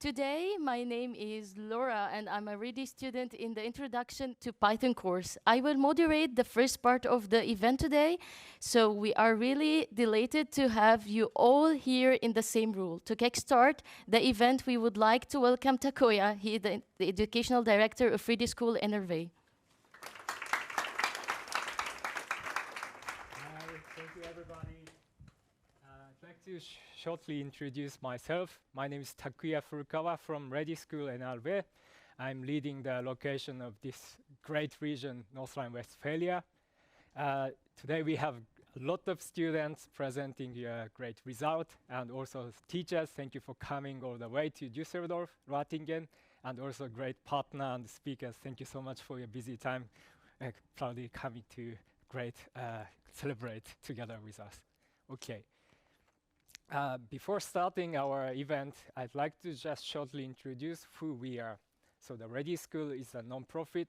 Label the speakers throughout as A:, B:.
A: Today, my name is Laura, and I'm a ReDI student in the Introduction to Python course. I will moderate the first part of the event today, so we are really delighted to have you all here in the same room. To kickstart the event, we would like to welcome Takuya. He is the Educational Director of ReDI School NRW.
B: Hi, thank you everybody. I'd like to shortly introduce myself. My name is Takuya Furukawa from ReDI School NRW. I'm leading the location of this great region, North Rhine-Westphalia. Today we have a lot of students presenting a great result, and also teachers. Thank you for coming all the way to Düsseldorf, Ratingen, and also great partner and speakers. Thank you so much for your busy time, proudly coming to celebrate together with us. Okay. Before starting our event, I'd like to just shortly introduce who we are. So the ReDI School is a non-profit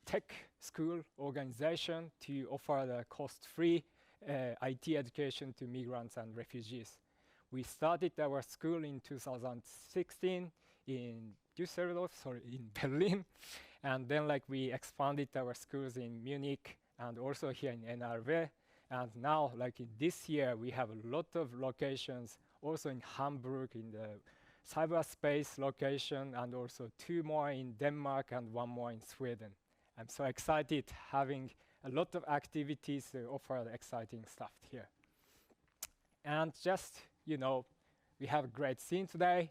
B: tech school organization to offer the cost-free IT education to migrants and refugees. We started our school in 2016 in in Berlin, and then we expanded our schools in Munich and also here in NRW. And now, in this year, we have a lot of locations, also in Hamburg, in the cyberspace location, and also 2 more in Denmark and 1 more in Sweden. I'm so excited having a lot of activities to offer exciting stuff here. And just, we have a great scene today.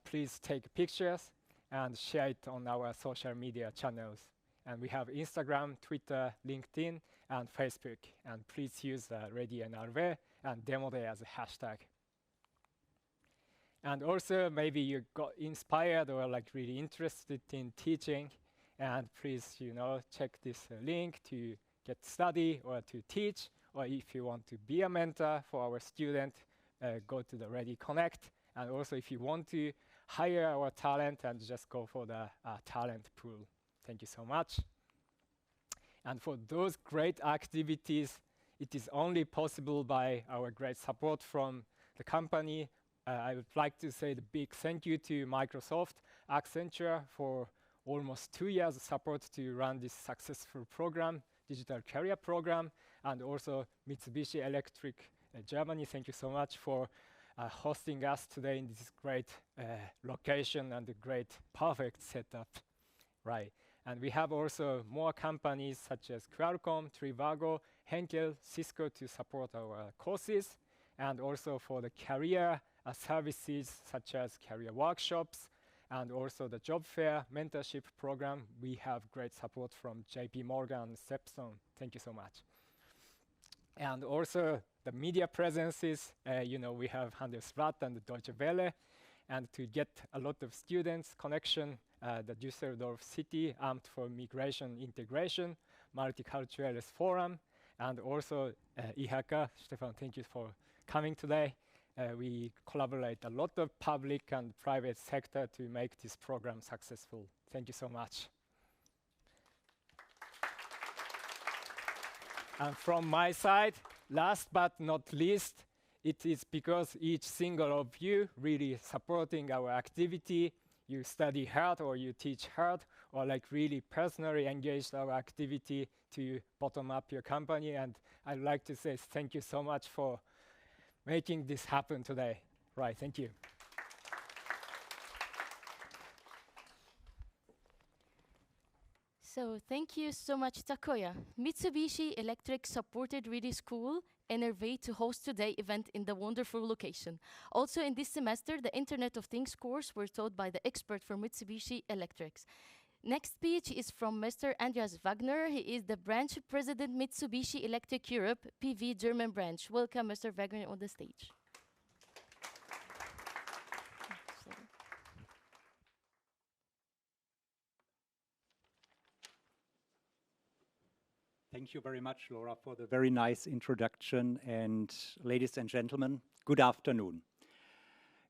B: Please take pictures and share it on our social media channels. And we have Instagram, Twitter, LinkedIn, and Facebook. And please use ReDI NRW and Demo Day as a hashtag. And also, maybe you got inspired or really interested in teaching. And please, check this link to get study or to teach. Or if you want to be a mentor for our student, go to the ReDI Connect. And also, if you want to hire our talent, and just go for the talent pool. Thank you so much. And for those great activities, it is only possible by our great support from the company. I would like to say the big thank you to Microsoft, Accenture for almost 2 years of support to run this successful program, digital career program, and also Mitsubishi Electric Germany. Thank you so much for hosting us today in this great location and a great, perfect setup. Right. And we have also more companies such as Qualcomm, Trivago, Henkel, Cisco to support our courses, and also for the career services such as career workshops, and also the job fair mentorship program. We have great support from JP Morgan and Stepstone. Thank you so much. And also the media presences, we have Handelsblatt and Deutsche Welle, and to get a lot of students connection, the Düsseldorf City Amt for Migration Integration, Multiculturales Forum, and also IHK. Stefan, thank you for coming today. We collaborate a lot of public and private sector to make this program successful. Thank you so much. And from my side, last but not least, it is because each single of you really supporting our activity. You study hard or you teach hard, or really personally engaged our activity to bottom up your company. And I'd like to say thank you so much for making this happen today. Right, thank you.
A: So thank you so much, Takuya. Mitsubishi Electric supported ReDI School NRW to host today's event in the wonderful location. Also in this semester, the Internet of Things course were taught by the expert from Mitsubishi Electric. Next speech is from Mr. Andreas Wagner. He is the branch president, Mitsubishi Electric Europe, PV German branch. Welcome, Mr. Wagner, on the stage.
C: Thank you very much, Laura, for the very nice introduction. And ladies and gentlemen, good afternoon.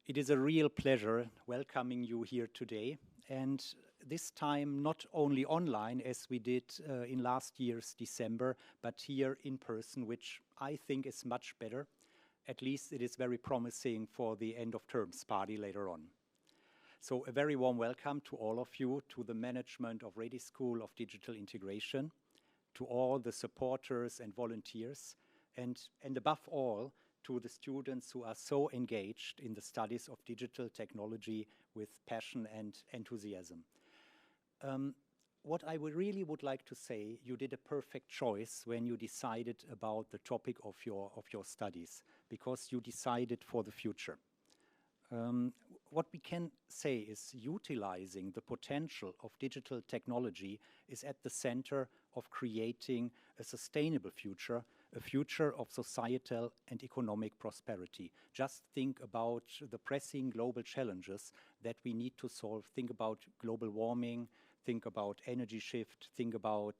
C: It is a real pleasure welcoming you here today. And this time, not only online, as we did in last year's December, but here in person, which I think is much better. At least it is very promising for the end of terms party later on. So a very warm welcome to all of you, to the management of ReDI School of Digital Integration, to all the supporters and volunteers, and above all, to the students who are so engaged in the studies of digital technology with passion and enthusiasm. What I really would like to say, you did a perfect choice when you decided about the topic of your studies, because you decided for the future. What we can say is utilizing the potential of digital technology is at the center of creating a sustainable future, a future of societal and economic prosperity. Just think about the pressing global challenges that we need to solve. Think about global warming, think about energy shift, think about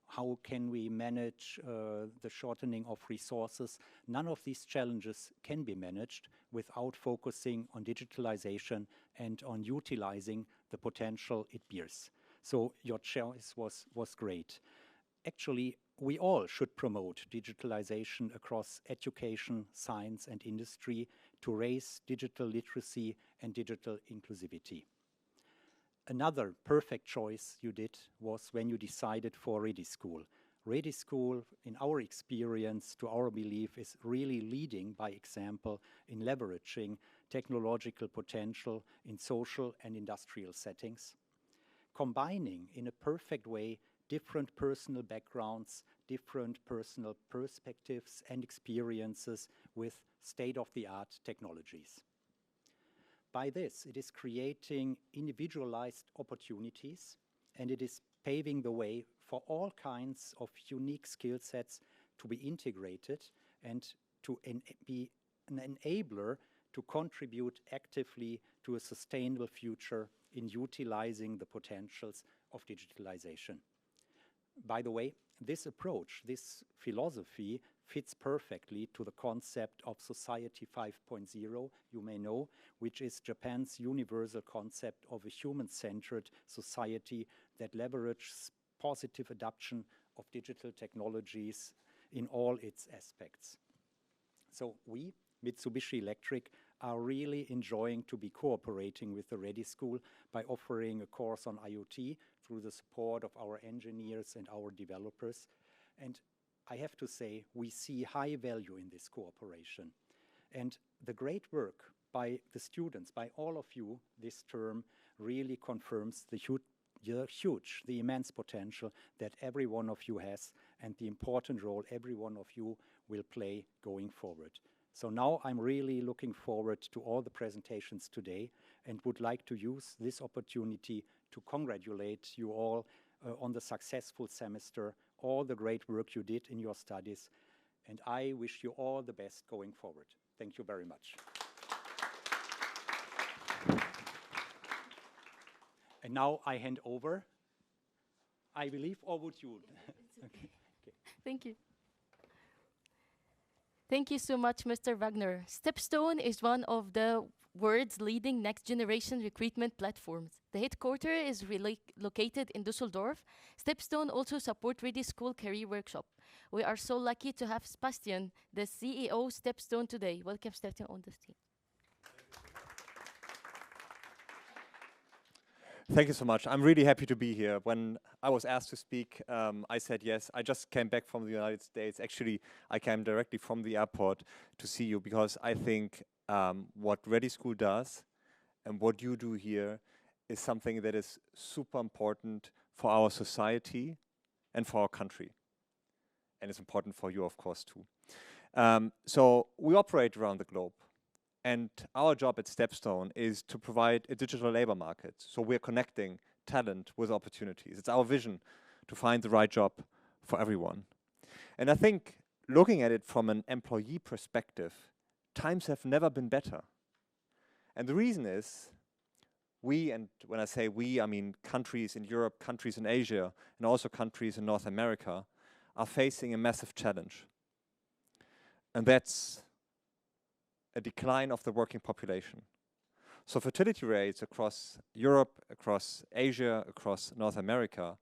C: how can we manage the shortening of resources. None of these challenges can be managed without focusing on digitalization and on utilizing the potential it bears. So your choice was great. Actually, we all should promote digitalization across education, science, and industry to raise digital literacy and digital inclusivity. Another perfect choice you did was when you decided for ReDI School. ReDI School, in our experience, to our belief, is really leading by example in leveraging technological potential in social and industrial settings, combining in a perfect way different personal backgrounds, different personal perspectives and experiences with state-of-the-art technologies. By this, it is creating individualized opportunities, and it is paving the way for all kinds of unique skill sets to be integrated and to be an enabler to contribute actively to a sustainable future in utilizing the potentials of digitalization. By the way, this approach, this philosophy, fits perfectly to the concept of Society 5.0, you may know, which is Japan's universal concept of a human-centered society that leverages positive adoption of digital technologies in all its aspects. So we, Mitsubishi Electric, are really enjoying to be cooperating with the ReDI School by offering a course on IoT through the support of our engineers and our developers. And I have to say, we see high value in this cooperation. And the great work by the students, by all of you this term, really confirms the the immense potential that every one of you has and the important role every one of you will play going forward. So now I'm really looking forward to all the presentations today and would like to use this opportunity to congratulate you all on the successful semester, all the great work you did in your studies, and I wish you all the best going forward. Thank you very much. And now I hand over, I believe, or would you?
A: Okay. Thank you. Thank you so much, Mr. Wagner. Stepstone is one of the world's leading next-generation recruitment platforms. The headquarters is located in Düsseldorf. Stepstone also supports ReDI School Career Workshop. We are so lucky to have Sebastian, the CEO Stepstone today. Welcome, Sebastian, on the stage.
D: Thank you so much. I'm really happy to be here. When I was asked to speak, I said yes. I just came back from the United States. Actually, I came directly from the airport to see you because I think what ReDI School does and what you do here is something that is super important for our society and for our country. And it's important for you, of course, too. So we operate around the globe. And our job at Stepstone is to provide a digital labor market. So we're connecting talent with opportunities. It's our vision to find the right job for everyone. And I think looking at it from an employee perspective, times have never been better. And the reason is we, and when I say we, I mean countries in Europe, countries in Asia, and also countries in North America, are facing a massive challenge. And that's a decline of the working population. So fertility rates across Europe, across Asia, across North America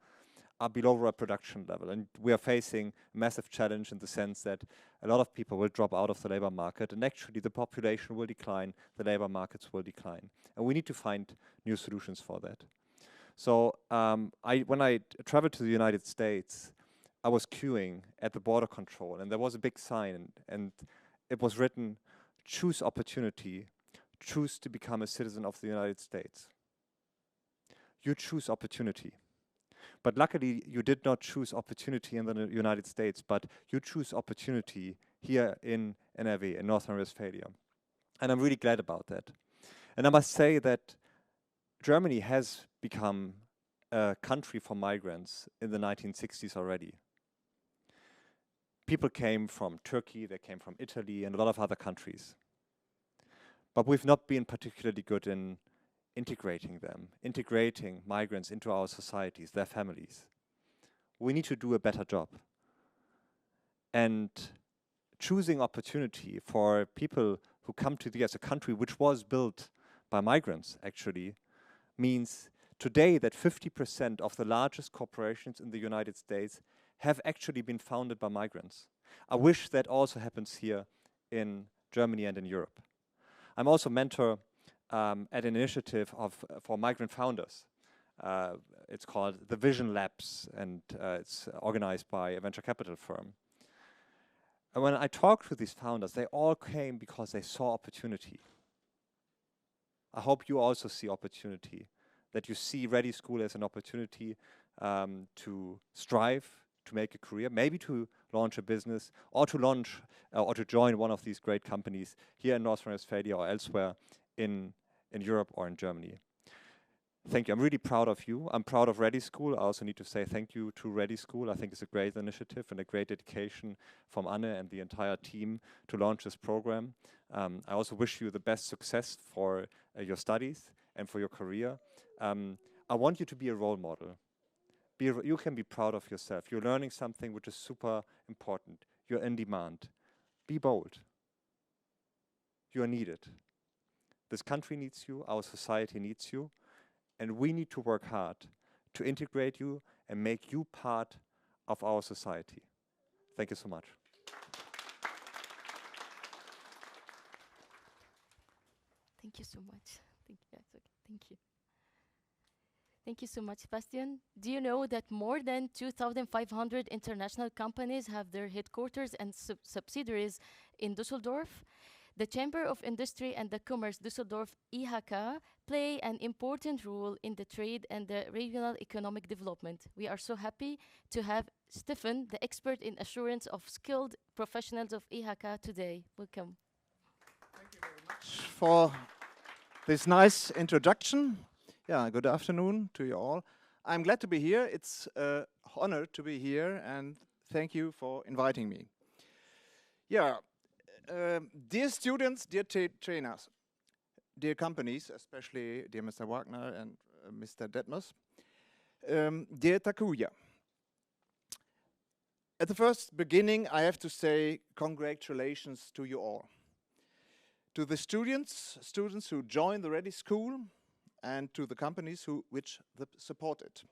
D: are below our production level, and we are facing a massive challenge in the sense that a lot of people will drop out of the labor market, and actually the population will decline, the labor markets will decline, and we need to find new solutions for that. So when I traveled to the United States, I was queuing at the border control, and there was a big sign, and it was written, "Choose opportunity, choose to become a citizen of the United States." You choose opportunity. But luckily, you did not choose opportunity in the United States, but you choose opportunity here in NRW, in North Rhine-Westphalia. And I'm really glad about that. And I must say that Germany has become a country for migrants in the 1960s already. People came from Turkey, they came from Italy, and a lot of other countries. But we've not been particularly good in integrating migrants into our societies, their families. We need to do a better job. And choosing opportunity for people who come to the US, a country which was built by migrants actually, means today that 50% of the largest corporations in the United States have actually been founded by migrants. I wish that also happens here in Germany and in Europe. I'm also mentor at an initiative for migrant founders. It's called the Vision Labs, and it's organized by a venture capital firm. And when I talked to these founders, they all came because they saw opportunity. I hope you also see opportunity, that you see ReDI School as an opportunity to strive, to make a career, maybe to launch a business, or to launch or to join one of these great companies here in North Rhine-Westphalia or elsewhere in Europe or in Germany. Thank you. I'm really proud of you. I'm proud of ReDI School. I also need to say thank you to ReDI School. I think it's a great initiative and a great dedication from Anne and the entire team to launch this program. I also wish you the best success for your studies and for your career. I want you to be a role model. You can be proud of yourself. You're learning something which is super important. You're in demand. Be bold. You are needed. This country needs you, our society needs you, and we need to work hard to integrate you and make you part of our society. Thank you so much.
A: Thank you so much. Thank you. Thank you so much, Bastian. Do you know that more than 2,500 international companies have their headquarters and subsidiaries in Düsseldorf? The Chamber of Industry and the Commerce Düsseldorf IHK play an important role in the trade and the regional economic development. We are so happy to have Stefan, the expert in assurance of skilled professionals of IHK today. Welcome.
E: Thank you very much for this nice introduction. Yeah, good afternoon to you all. I'm glad to be here. It's an honor to be here, and thank you for inviting me. Yeah. Dear students, dear trainers, dear companies, especially dear Mr. Wagner and Mr. Detmers, dear Takuya. At the first beginning, I have to say congratulations to you all. To the students who joined the ReDI School, and to the companies which support it.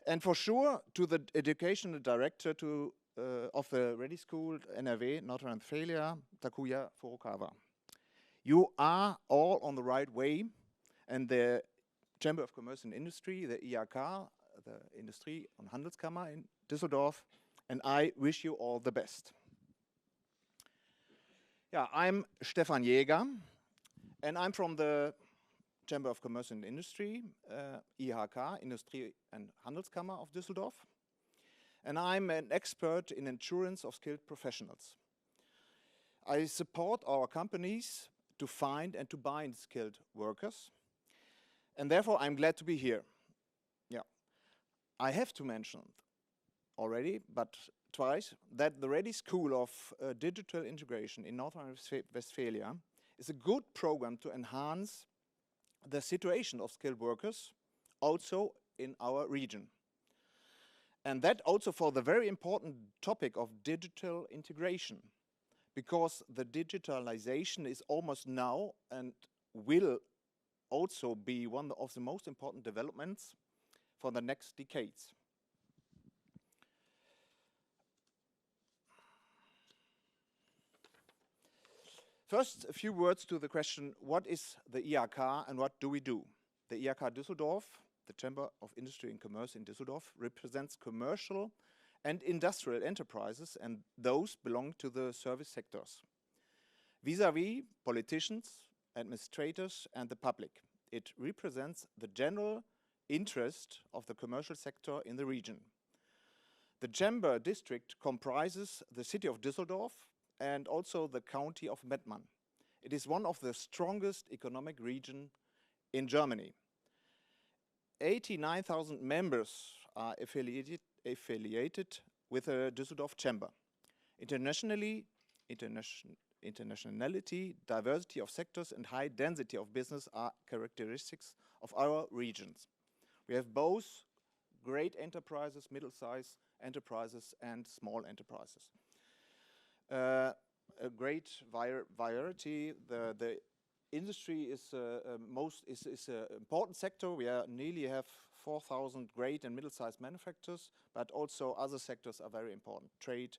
E: And for sure, to the educational director of the ReDI School NRW, North Rhine-Westphalia, Takuya Furukawa. You are all on the right way, and the Chamber of Commerce and Industry, the IHK, the Industrie- und Handelskammer in Düsseldorf, and I wish you all the best. Yeah, I'm Stefan Jäger, and I'm from the Chamber of Commerce and Industry, IHK, Industrie- und Handelskammer of Düsseldorf. And I'm an expert in insurance of skilled professionals. I support our companies to find and to bind skilled workers. And therefore, I'm glad to be here. Yeah, I have to mention already, but twice, that the ReDI School of Digital Integration in North Rhine-Westphalia is a good program to enhance the situation of skilled workers also in our region. And that also for the very important topic of digital integration, because the digitalization is almost now and will also be one of the most important developments for the next decades. First, a few words to the question, what is the IHK and what do we do? The IHK Düsseldorf, the Chamber of Industry and Commerce in Düsseldorf, represents commercial and industrial enterprises, and those belong to the service sectors. Vis-à-vis politicians, administrators, and the public, it represents the general interest of the commercial sector in the region. The Chamber district comprises the city of Düsseldorf and also the county of Mettmann. It is one of the strongest economic regions in Germany. 89,000 members are affiliated with the Düsseldorf Chamber. Internationality, diversity of sectors, and high density of business are characteristics of our regions. We have both great enterprises, middle-sized enterprises, and small enterprises. A great variety. The industry is an important sector. We nearly have 4,000 great and middle-sized manufacturers, but also other sectors are very important. Trade,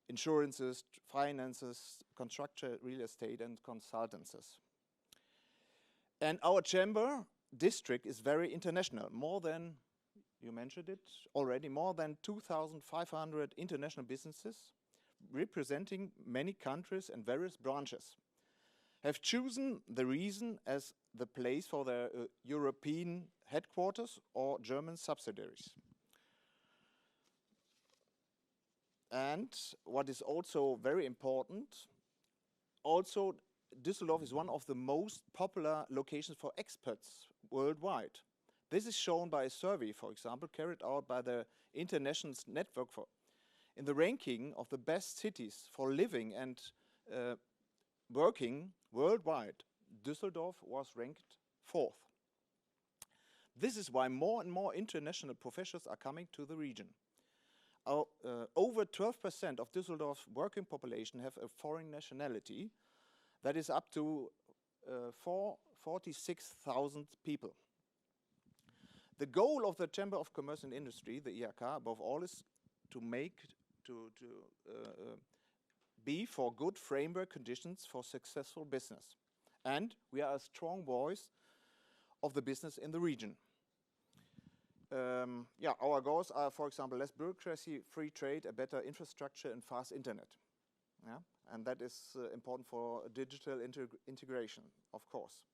E: insurances, finances, construction, real estate, and consultancies. And our chamber district is very international. More than, you mentioned it already, more than 2,500 international businesses representing many countries and various branches have chosen the region as the place for their European headquarters or German subsidiaries. And what is also very important, also Düsseldorf is one of the most popular locations for expats worldwide. This is shown by a survey, for example, carried out by the International Network in the ranking of the best cities for living and working worldwide. Düsseldorf was ranked 4th. This is why more and more international professionals are coming to the region. Over 12% of Düsseldorf's working population have a foreign nationality. That is up to 46,000 people. The goal of the Chamber of Commerce and Industry, the IHK, above all, is to be for good framework conditions for successful business. And we are a strong voice of the business in the region. Our goals are, for example, less bureaucracy, free trade, a better infrastructure, and fast internet. Yeah? And that is important for digital integration, of course.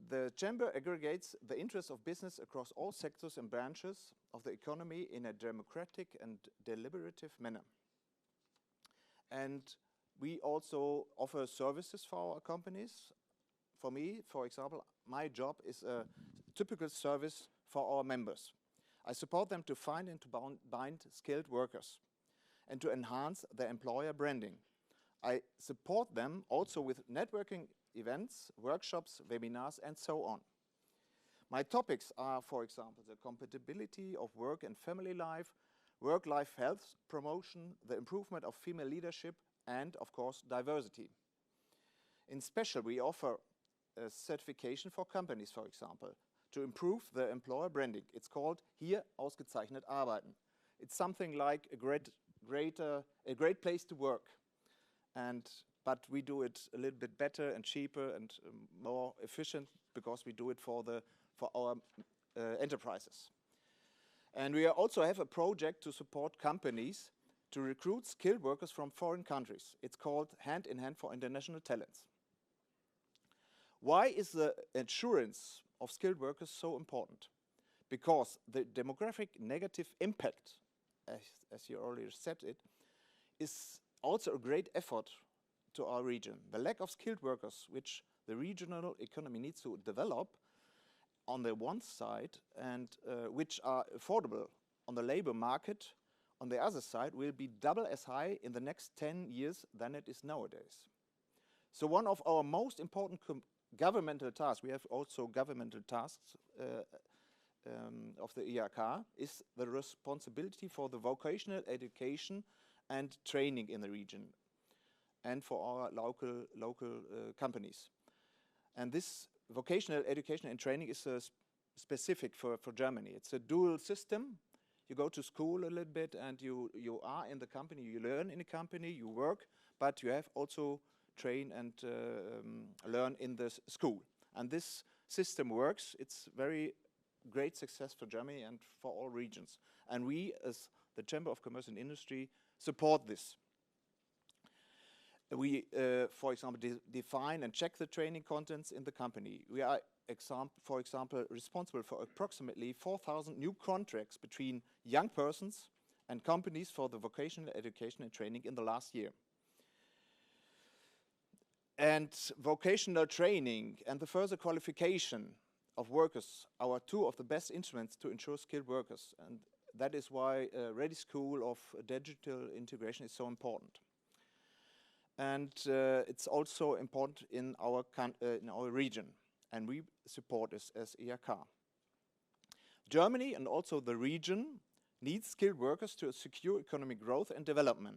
E: The Chamber aggregates the interests of business across all sectors and branches of the economy in a democratic and deliberative manner. And we also offer services for our companies. For me, for example, my job is a typical service for our members. I support them to find and to bind skilled workers and to enhance their employer branding. I support them also with networking events, workshops, webinars, and so on. My topics are, for example, the compatibility of work and family life, work-life health promotion, the improvement of female leadership, and, of course, diversity. In special, we offer a certification for companies, for example, to improve the employer branding. It's called Hier ausgezeichnet arbeiten. It's something like a great place to work. But we do it a little bit better and cheaper and more efficient because we do it for our enterprises. And we also have a project to support companies to recruit skilled workers from foreign countries. It's called Hand in Hand for International Talents. Why is the insurance of skilled workers so important? Because the demographic negative impact, as you already said it, is also a great effort to our region. The lack of skilled workers, which the regional economy needs to develop on the one side and which are affordable on the labor market, on the other side, will be double as high in the next 10 years than it is nowadays. So one of our most important governmental tasks, we have also governmental tasks of the IHK, is the responsibility for the vocational education and training in the region and for our local companies. And this vocational education and training is specific for Germany. It's a dual system. you go to school a little bit and you are in the company, you learn in a company, you work, but you have also train and learn in the school. And this system works. It's very great success for Germany and for all regions. And we, as the Chamber of Commerce and Industry, support this. We, for example, define and check the training contents in the company. We are, for example, responsible for approximately 4,000 new contracts between young persons and companies for the vocational education and training in the last year. And vocational training and the further qualification of workers are two of the best instruments to ensure skilled workers. And that is why ReDI School of Digital Integration is so important. And it's also important in our region, and we support this as IHK. Germany and also the region needs skilled workers to secure economic growth and development.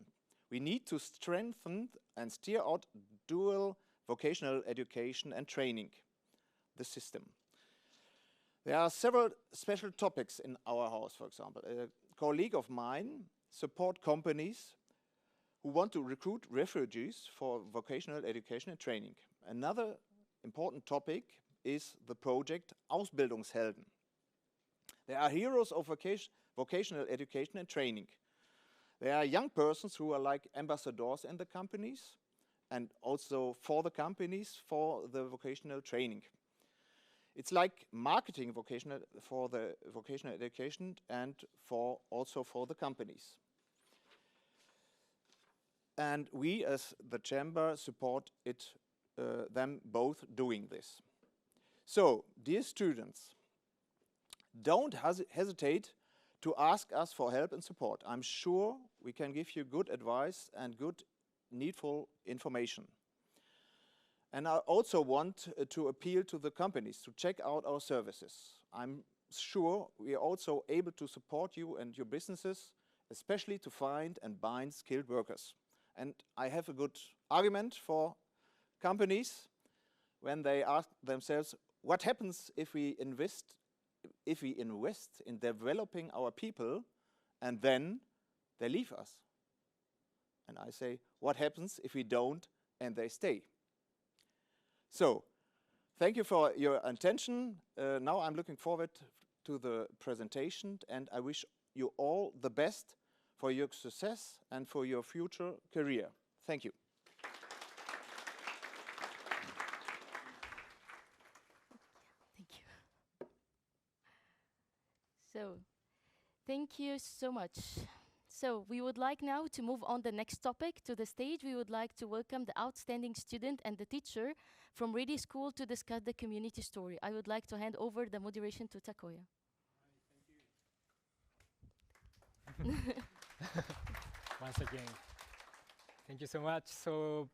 E: We need to strengthen and steer out dual vocational education and training, the system. There are several special topics in our house, for example. A colleague of mine support companies who want to recruit refugees for vocational education and training. Another important topic is the project Ausbildungshelden. They are heroes of vocational education and training. They are young persons who are like ambassadors in the companies and also for the companies for the vocational training. It's like marketing for the vocational education and also for the companies. And we as the chamber support them both doing this. So, dear students, don't hesitate to ask us for help and support. I'm sure we can give you good advice and good needful information. And I also want to appeal to the companies to check out our services. I'm sure we are also able to support you and your businesses, especially to find and bind skilled workers. And I have a good argument for companies when they ask themselves, what happens if we invest in developing our people and then they leave us? And I say, what happens if we don't and they stay? So, thank you for your attention. Now I'm looking forward to the presentation, and I wish you all the best for your success and for your future career. Thank you.
A: Thank you. So, thank you so much. So, we would like now to move on the next topic. To the stage, we would like to welcome the outstanding student and the teacher from ReDI School to discuss the community story. I would like to hand over the moderation to Takoya.
B: Once again, thank you so much. So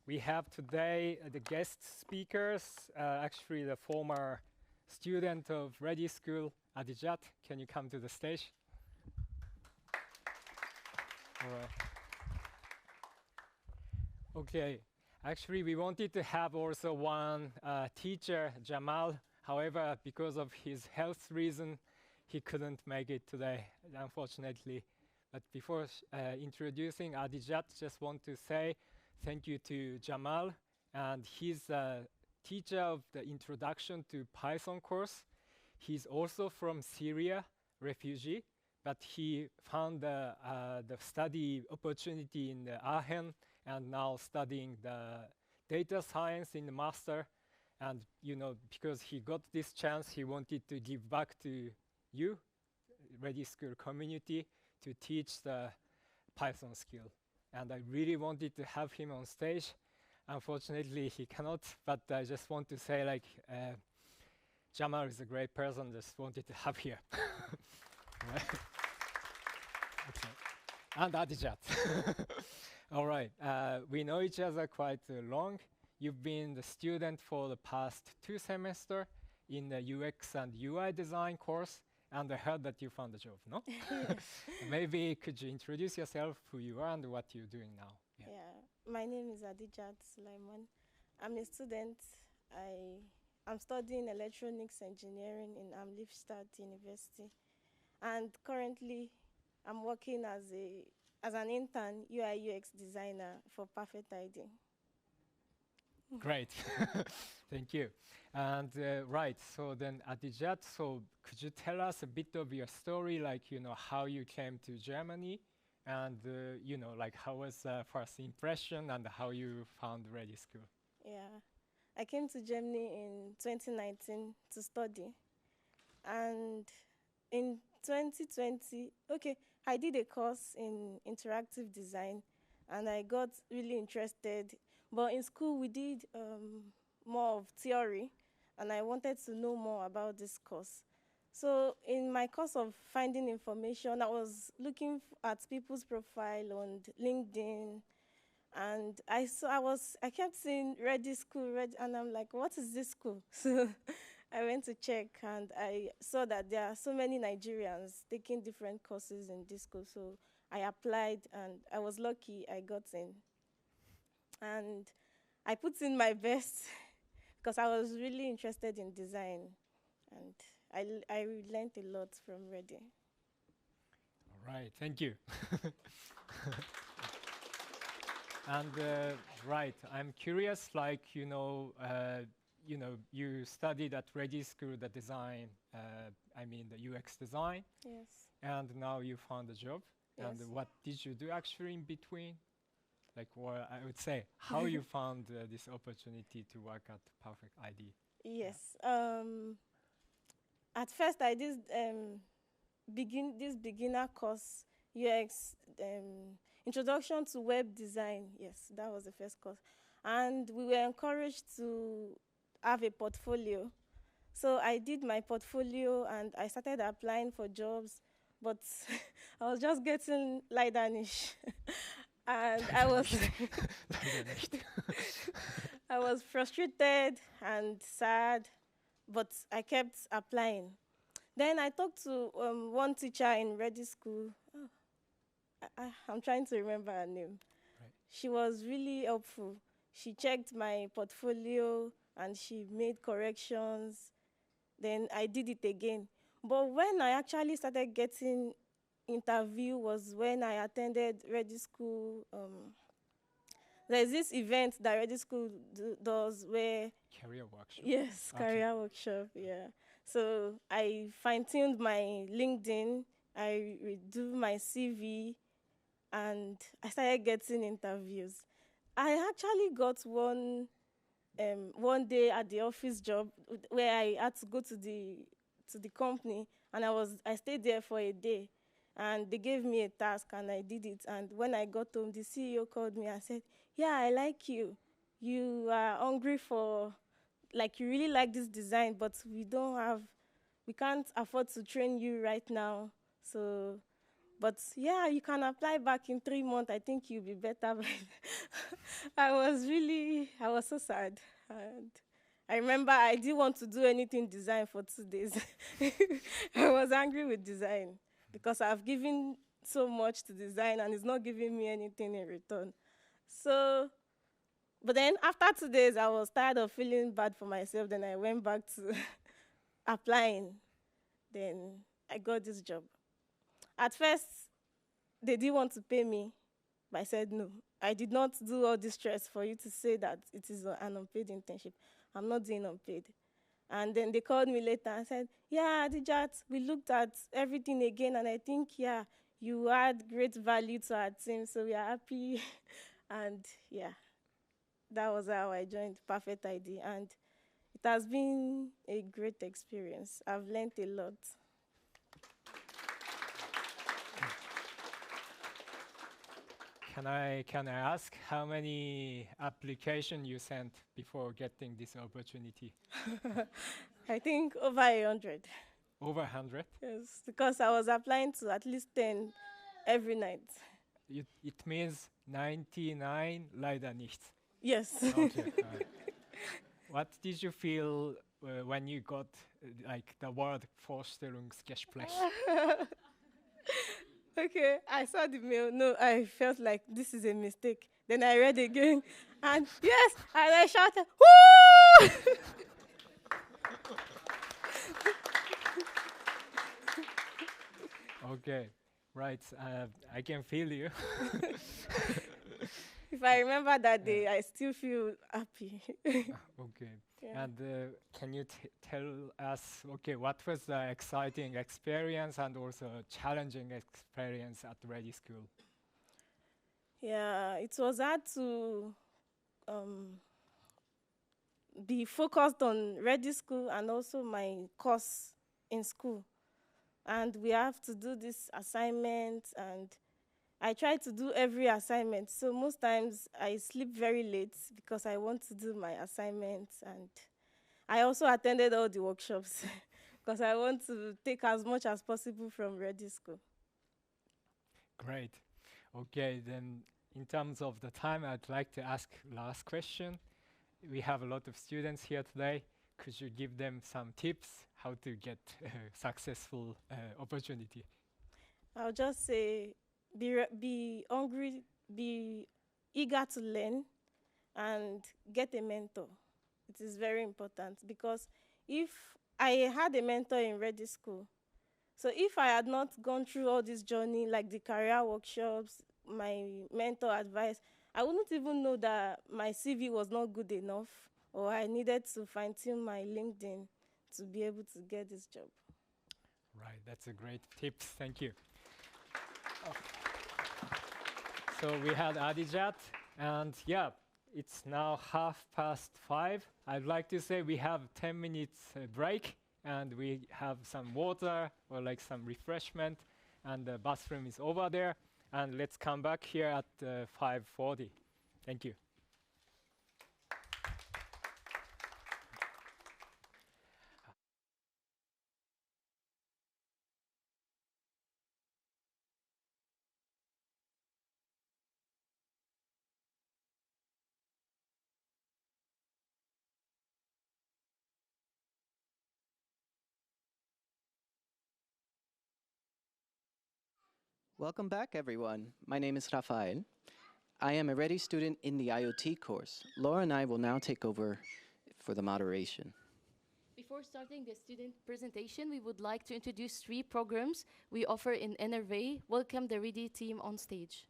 B: we have today the guest speakers, actually the former student of ReDI School, Adijat. Can you come to the stage? All right. Okay, actually we wanted to have also one teacher, Jamal. However, because of his health reason, he couldn't make it today, unfortunately. But before introducing Adijat, just want to say thank you to Jamal, and he's a teacher of the Introduction to Python course. He's also from Syria, refugee, but he found the study opportunity in the Aachen, and now studying the data science in the master. And you know, because he got this chance, he wanted to give back to you, ReDI School community, to teach the Python skill. And I really wanted to have him on stage. Unfortunately, he cannot, but I just want to say, like, Jamal is a great person, just wanted to have here. Okay. And Adijat. All right, we know each other quite long. You've been the student for the past 2 semesters in the UX and UI design course, and I heard that you found a job, no? Maybe could you introduce yourself, who you are and what you're doing now?
F: Yeah, my name is Adijat Sulaiman. I'm a student. I'm studying electronics engineering in Amlifstad University. and currently I'm working as an intern UI UX designer for Perfect ID.
B: Great, thank you. And right, so then Adijat, so could you tell us a bit of your story, like, you know, how you came to Germany, and, you know, like, how was first impression and how you found ReDI School?
F: Yeah, I came to Germany in 2019 to study, and in 2020, okay, I did a course in interactive design, and I got really interested. But in school, we did more of theory, and I wanted to know more about this course. So in my course of finding information, I was looking at people's profile on LinkedIn, and I kept seeing ReDI School, and I'm like, what is this school? So I went to check, and I saw that there are so many Nigerians taking different courses in this school. So I applied, and I was lucky I got in. And I put in my best because I was really interested in design, and I learned a lot from ReDI.
B: All right, thank you. And right, I'm curious, like, you know, you studied at ReDI School the design, I mean the UX design.
F: Yes.
B: And now you found a job.
F: Yes.
B: And what did you do actually in between? Like, what I would say, how you found this opportunity to work at Perfect ID?
F: Yes. At first, I did this beginner course, UX, Introduction to Web Design. Yes, that was the first course. And we were encouraged to have a portfolio. So I did my portfolio, and I started applying for jobs, but I was just getting Leidanisch. And I was frustrated and sad, but I kept applying. Then I talked to one teacher in ReDI School. I'm trying to remember her name.
B: Right.
F: She was really helpful. She checked my portfolio and she made corrections. Then I did it again. But when I actually started getting interview was when I attended ReDI School. There's this event that ReDI School does where...
B: Career workshop?
F: Yes,
B: Okay.
F: career workshop, yeah. So I fine-tuned my LinkedIn, I redo my CV, and I started getting interviews. I actually got one day at the office job where I had to go to the company, and I stayed there for a day. And they gave me a task, and I did it. And when I got home, the CEO called me and said, yeah, I like you. You are hungry for, like, you really like this design, but we can't afford to train you right now. So, but yeah, you can apply back in 3 months. I think you'll be better. I was so sad. And I remember I didn't want to do anything design for 2 days. I was angry with design, because I've given so much to design and it's not giving me anything in return. So, but then after 2 days, I was tired of feeling bad for myself. Then I went back to applying. Then I got this job. At first, they didn't want to pay me, but I said no. I did not do all this stress for you to say that it is an unpaid internship. I'm not doing unpaid. And then they called me later and said, yeah, Adijat, we looked at everything again, and I think, yeah, you add great value to our team, so we are happy. And yeah, that was how I joined Perfect ID, and it has been a great experience. I've learned a lot.
B: Can I ask how many applications you sent before getting this opportunity?
F: I think over 100.
B: Over 100?
F: Yes, because I was applying to at least 10 every night.
B: It means 99 leider nicht.
F: Yes.
B: Okay. What did you feel when you got like the word Vorstellungsgespräch?
F: Okay, I saw the mail. No, I felt like this is a mistake. Then I read again, and yes, and I shouted, "Woo!"
B: Okay, right. I can feel you.
F: If I remember that day, I still feel happy.
B: Okay.
F: Yeah.
B: And can you tell us, okay, what was the exciting experience and also challenging experience at ReDI School?
F: Yeah, it was hard to um, be focused on ReDI School and also my course in school. And we have to do this assignment, and I try to do every assignment. So most times I sleep very late because I want to do my assignments, and I also attended all the workshops because I want to take as much as possible from ReDI School.
B: Great. Okay, then in terms of the time, I'd like to ask last question. We have a lot of students here today. Could you give them some tips how to get a successful opportunity?
F: I'll just say be hungry, be eager to learn, and get a mentor. It is very important because if I had a mentor in ReDI School, so if I had not gone through all this journey, like the career workshops, my mentor advice, I wouldn't even know that my CV was not good enough, or I needed to fine-tune my LinkedIn to be able to get this job.
B: Right, that's a great tips. Thank you. So we had Adijat, and yeah, it's now 5:30. I'd like to say we have 10 minutes break, and we have some water or like some refreshment, and the bathroom is over there. And let's come back here at 5:40. Thank you.
G: Welcome back, everyone. My name is Rafael. I am a ReDI student in the IoT course. Laura and I will now take over for the moderation.
A: Before starting the student presentation, we would like to introduce 3 programs we offer in NRW. Welcome the ReDI team on stage.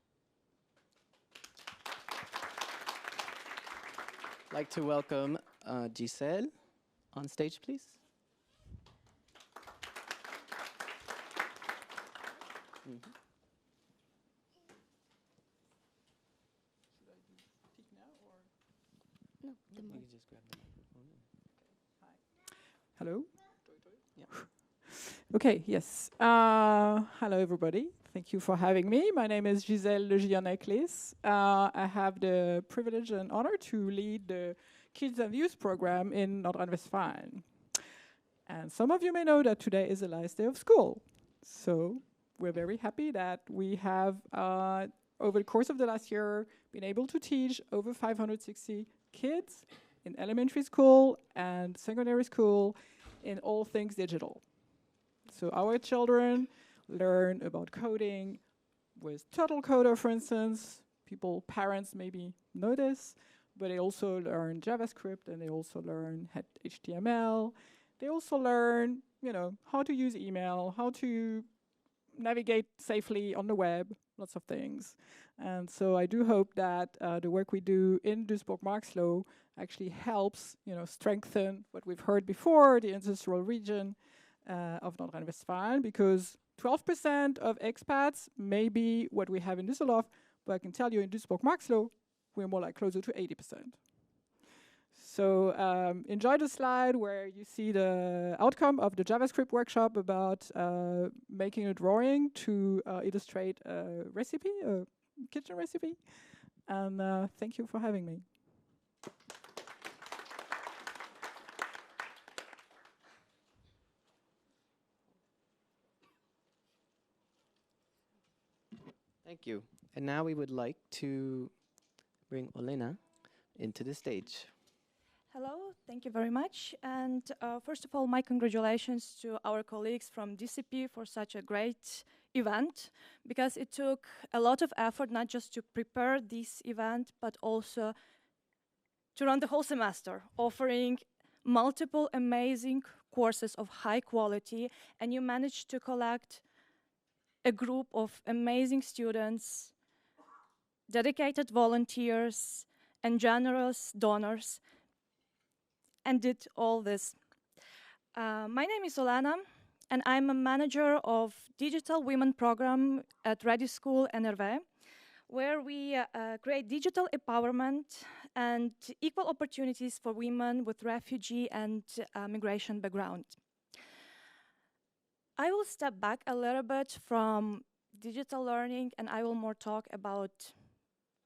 G: I'd like to welcome Giselle on stage, please.
A: No, the
G: You
A: mic.
G: can just grab the microphone.
H: Hello?
G: Yeah.
H: Okay, yes. Hello, everybody. Thank you for having me. My name is Giselle Legioneclis. I have the privilege and honor to lead the Kids and Youth program in Nordrhein-Westfalen. And some of you may know that today is the last day of school. So we're very happy that we have, over the course of the last year, been able to teach over 560 kids in elementary school and secondary school in all things digital. So our children learn about coding with Turtle Coder, for instance. Parents maybe know this, but they also learn JavaScript and they also learn HTML. They also learn, how to use email, how to navigate safely on the web, lots of things. And so I do hope that the work we do in Duisburg-Marxloh actually helps, strengthen what we've heard before, the industrial region of Nordrhein-Westfalen, because 12% of expats may be what we have in Düsseldorf, but I can tell you in Duisburg-Marxloh, we're more like closer to 80%. So enjoy the slide where you see the outcome of the JavaScript workshop about making a drawing to illustrate a recipe, a kitchen recipe. And thank you for having me.
G: Thank you. And now we would like to bring Olena into the stage.
I: Hello, thank you very much. And first of all, my congratulations to our colleagues from DCP for such a great event, because it took a lot of effort not just to prepare this event, but also to run the whole semester, offering multiple amazing courses of high quality, and you managed to collect a group of amazing students, dedicated volunteers, and generous donors, and did all this. My name is Olana, and I'm a manager of Digital Women Program at ReDI School NRW, where we create digital empowerment and equal opportunities for women with refugee and migration background. I will step back a little bit from digital learning, and I will more talk about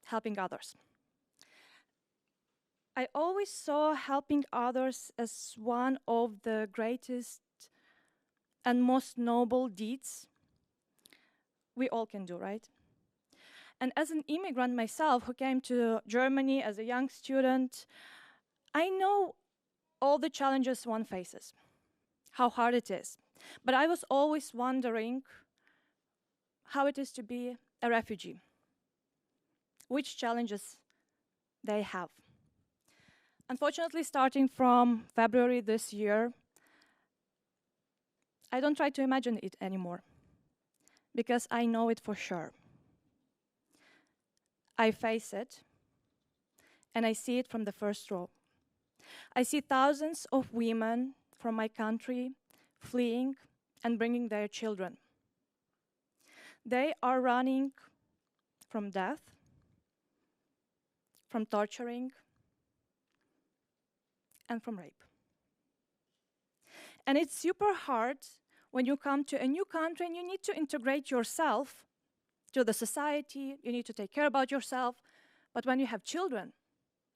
I: helping others. I always saw helping others as one of the greatest and most noble deeds we all can do, right? And as an immigrant myself who came to Germany as a young student, I know all the challenges one faces, how hard it is. But I was always wondering how it is to be a refugee, which challenges they have. Unfortunately, starting from February this year, I don't try to imagine it anymore, because I know it for sure. I face it, and I see it from the first row. I see thousands of women from my country fleeing and bringing their children. They are running from death, from torturing, and from rape. And it's super hard when you come to a new country and you need to integrate yourself to the society, you need to take care about yourself. But when you have children,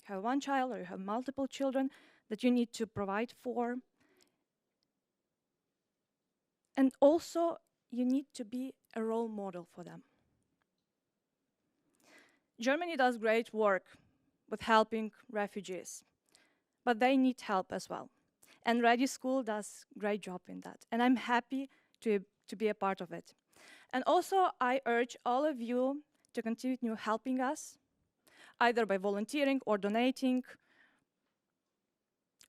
I: you have one child or you have multiple children that you need to provide for. And also, you need to be a role model for them. Germany does great work with helping refugees, but they need help as well. And ReDI School does a great job in that. And I'm happy to be a part of it. And also, I urge all of you to continue helping us, either by volunteering or donating,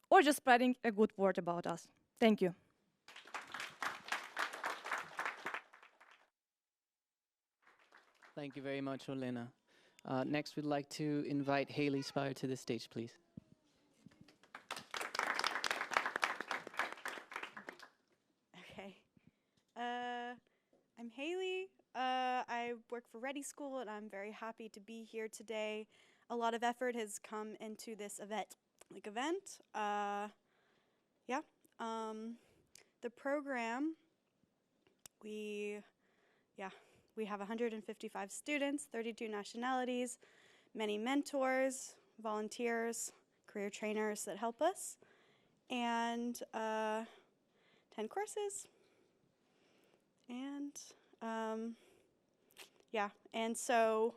I: or just spreading a good word about us. Thank you.
G: Thank you very much, Olena. Next, we'd like to invite Haley Spire to the stage, please.
J: Okay. I'm Haley. I work for ReDI School, and I'm very happy to be here today. A lot of effort has come into this event. The program, we have 155 students, 32 nationalities, many mentors, volunteers, career trainers that help us, and 10 courses. And and so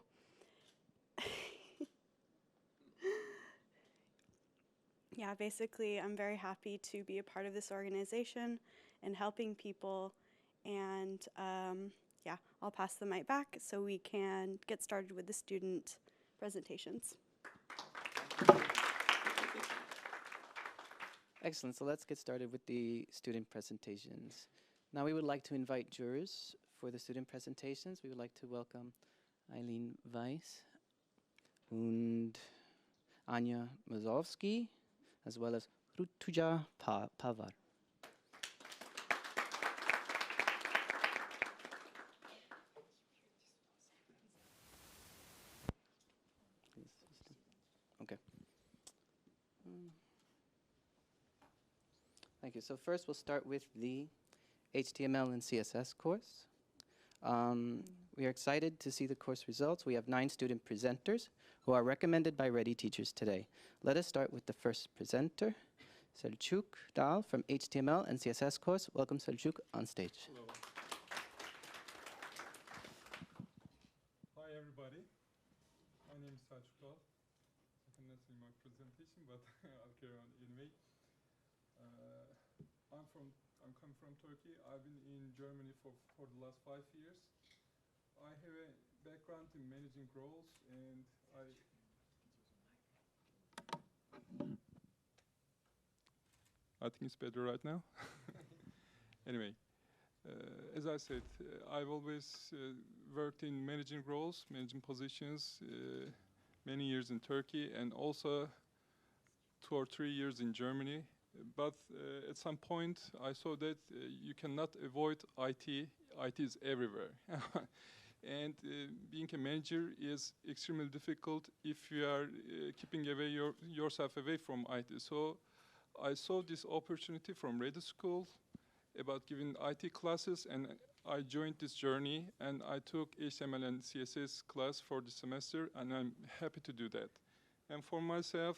J: basically I'm very happy to be a part of this organization and helping people, and I'll pass the mic back so we can get started with the student presentations.
G: Excellent, so let's get started with the student presentations. Now we would like to invite jurors for the student presentations. We would like to welcome Eileen Weiss and Anja Mazowski, as well as Rutuja Pavar. Okay. Thank you. So first we'll start with the HTML and CSS course. We are excited to see the course results. We have 9 student presenters who are recommended by ReDI teachers today. Let us start with the first presenter, Selçuk Dal from HTML and CSS course. Welcome, Selçuk, on stage.
K: Hello. Hi, everybody. My name is Selçuk Dal. I cannot see my presentation, but I'll carry on anyway. I'm coming from Turkey. I've been in Germany for the last 5 years. I have a background in managing roles, and I think it's better right now. Anyway, As I said, I've always worked in managing roles, managing positions, many years in Turkey, and also 2 or 3 years in Germany. But at some point, I saw that you cannot avoid IT. IT is everywhere. And being a manager is extremely difficult if you are keeping yourself away from IT. So I saw this opportunity from ReDI School about giving IT classes, and I joined this journey, and I took HTML and CSS class for the semester, and I'm happy to do that. And for myself,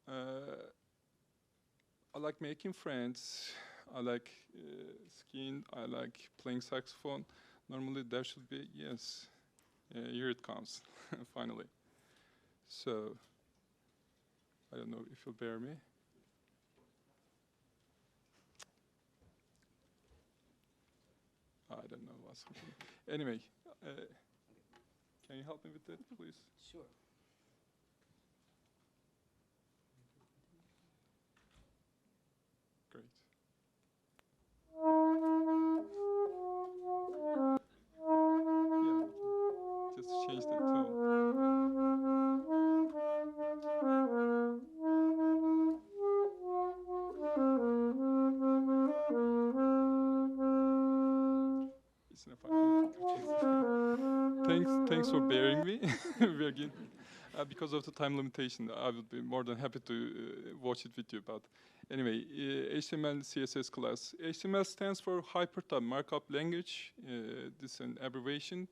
K: I like making friends. I like skiing. I like playing saxophone. Normally there should be, yes, here it comes, finally. So, I don't know if you'll bear me. I don't know what's happening. Anyway, can you help me with that, please?
G: Sure.
K: Great. Yeah, just change the tone. It's enough. Thanks for bearing me, Virgin. Because of the time limitation, I would be more than happy to watch it with you. But anyway, HTML and CSS class. HTML stands for Hypertype Markup Language. This is an abbreviation.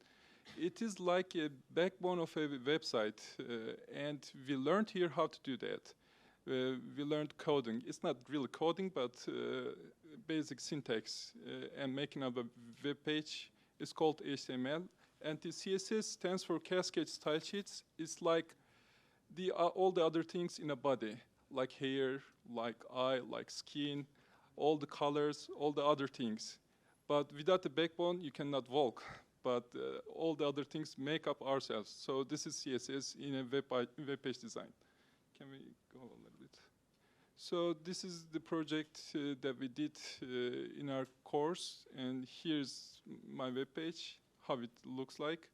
K: It is like a backbone of a website, and we learned here how to do that. We learned coding. It's not really coding, but basic syntax and making up a web page is called HTML. And the CSS stands for Cascade Style Sheets. It's like all the other things in a body, like hair, like eye, like skin, all the colors, all the other things. But without the backbone, you cannot walk. But all the other things make up ourselves. So this is CSS in a web page design. Can we go a little bit? So this is the project that we did in our course. And here's my web page, how it looks like.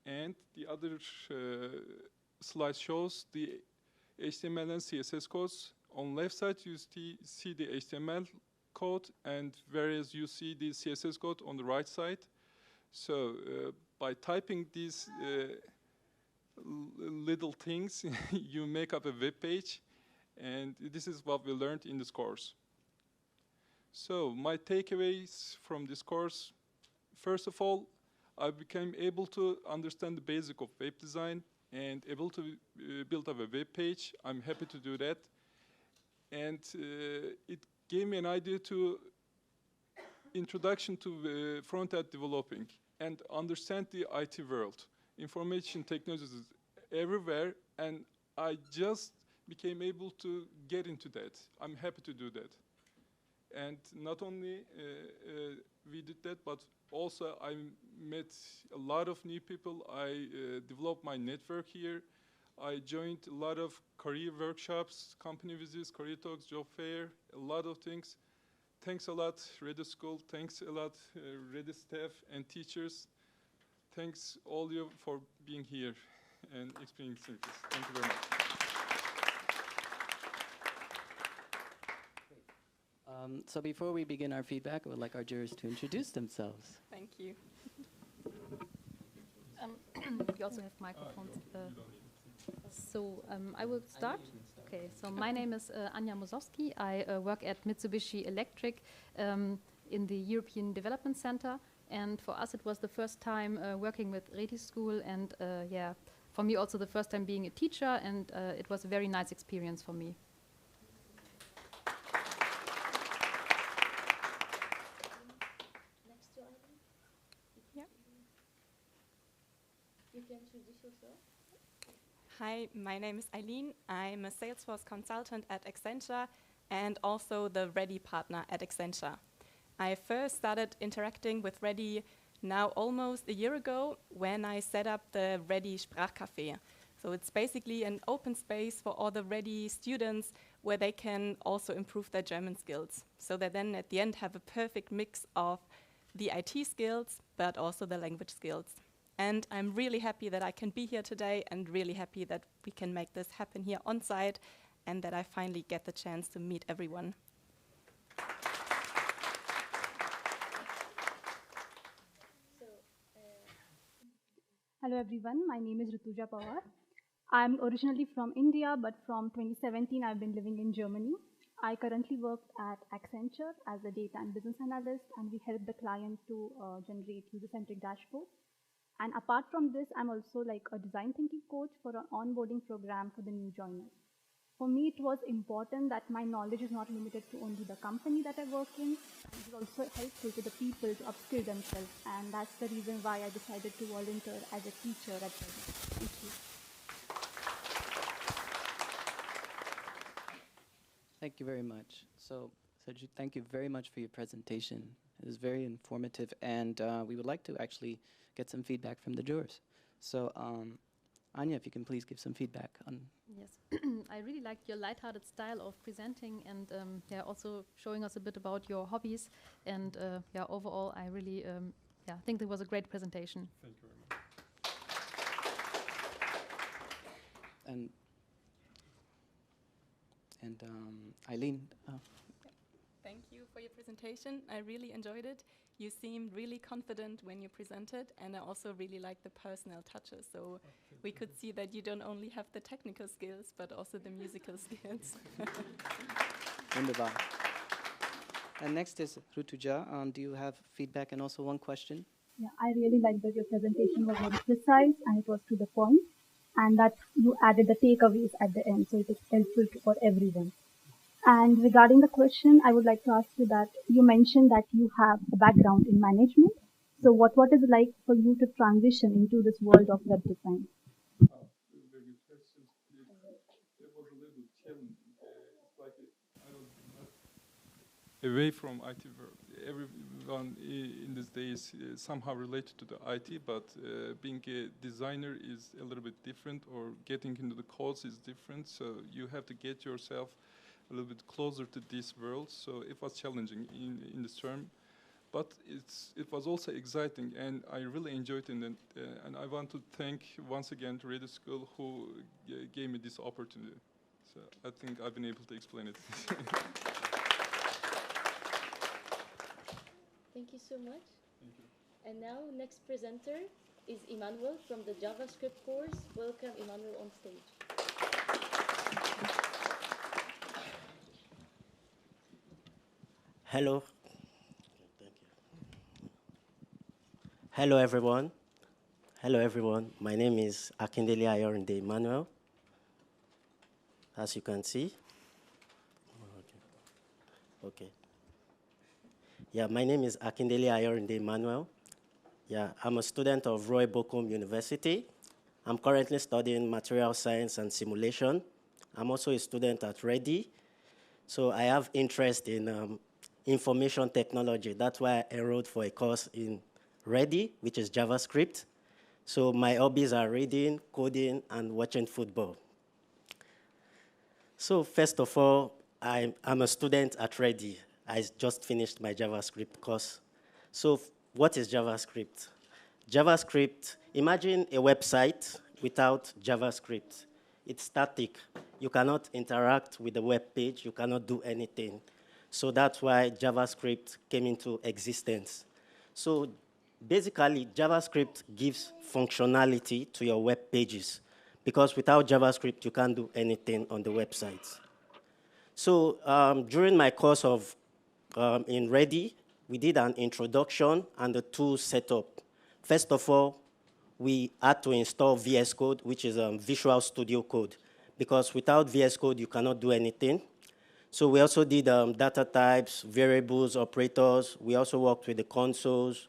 K: And the other slide shows the HTML and CSS codes. On left side, you see the HTML code, and whereas you see the CSS code on the right side. So by typing these little things, you make up a web page, and this is what we learned in this course. So my takeaways from this course, first of all, I became able to understand the basic of web design and able to build up a web page. I'm happy to do that. And it gave me an idea to introduction to front-end developing and understand the IT world. Information technology is everywhere, and I just became able to get into that. I'm happy to do that. And not only we did that, but also I met a lot of new people. I developed my network here. I joined a lot of career workshops, company visits, career talks, job fair, a lot of things. Thanks a lot, ReDI School. Thanks a lot, ReDI staff and teachers. Thanks all you for being here and experiencing this. Thank you very much.
G: So before we begin our feedback, I would like our jurors to introduce themselves.
L: Thank you.
M: You also have microphones. I will start. Okay, so my name is Anja Mosowski. I work at Mitsubishi Electric in the European Development Center. And for us, it was the first time working with ReDI School. And yeah, for me also the first time being a teacher. And it was a very nice experience for me.
L: Hi, my name is Eileen. I'm a Salesforce consultant at Accenture and also the ReDI partner at Accenture. I first started interacting with ReDI now almost a year ago when I set up the ReDI Sprachcafé. So it's basically an open space for all the ReDI students where they can also improve their German skills. So they then at the end have a perfect mix of the IT skills, but also the language skills. And I'm really happy that I can be here today and really happy that we can make this happen here on site and that I finally get the chance to meet everyone.
N: Hello everyone, my name is Rituja Pawar. I'm originally from India, but from 2017 I've been living in Germany. I currently work at Accenture as a data and business analyst, and we help the client to generate user-centric dashboards. And apart from this, I'm also like a design thinking coach for an onboarding program for the new joiners. For me, it was important that my knowledge is not limited to only the company that I work in. It is also helpful to the people to upskill themselves, and that's the reason why I decided to volunteer as a teacher at ReDI. Thank you.
G: Thank you very much. So, Sergio, thank you very much for your presentation. It was very informative, and we would like to actually get some feedback from the jurors. So, Anya, if you can please give some feedback on.
M: Yes, I really liked your lighthearted style of presenting and yeah, also showing us a bit about your hobbies. And yeah, overall, I really yeah, think it was a great presentation.
K: Thank you very much.
G: And Eileen.
L: Thank you for your presentation. I really enjoyed it. You seemed really confident when you presented, and I also really liked the personal touches. So we could see that you don't only have the technical skills, but also the musical skills.
G: Wunderbar. And next is Rutuja. Do you have feedback and also one question?
N: Yeah, I really liked that your presentation was very precise and it was to the point, and that you added the takeaways at the end, so it is helpful for everyone. And regarding the question, I would like to ask you that you mentioned that you have a background in management. So what is it like for you to transition into this world of web design?
K: Very good question. It was a little bit challenging. It's like I was not away from IT world. Everyone in these days is somehow related to the IT, but being a designer is a little bit different, or getting into the codes is different. So you have to get yourself a little bit closer to this world. So it was challenging in this term, but it was also exciting, and I really enjoyed it. And I want to thank once again to ReDI School who gave me this opportunity. So I think I've been able to explain it.
A: Thank you so much.
K: Thank you.
A: And now, next presenter is Emmanuel from the JavaScript course. Welcome, Emmanuel, on stage.
O: Hello. Thank you. Hello, everyone. Hello, everyone. My name is Akindele Ayorinde Emmanuel. As you can see. Okay. Yeah, my name is Akindele Ayorinde Emmanuel. Yeah, I'm a student of Roy Bokum University. I'm currently studying material science and simulation. I'm also a student at ReDI. So I have interest in information technology. That's why I enrolled for a course in ReDI, which is JavaScript. So my hobbies are reading, coding, and watching football. So first of all, I'm a student at ReDI. I just finished my JavaScript course. So what is JavaScript? JavaScript, imagine a website without JavaScript. It's static. You cannot interact with the web page. You cannot do anything. So that's why JavaScript came into existence. So basically, JavaScript gives functionality to your web pages, because without JavaScript, you can't do anything on the websites. So during my course in ReDI, we did an introduction and the tool setup. First of all, we had to install VS Code, which is Visual Studio Code, because without VS Code, you cannot do anything. So we also did data types, variables, operators. We also worked with the consoles.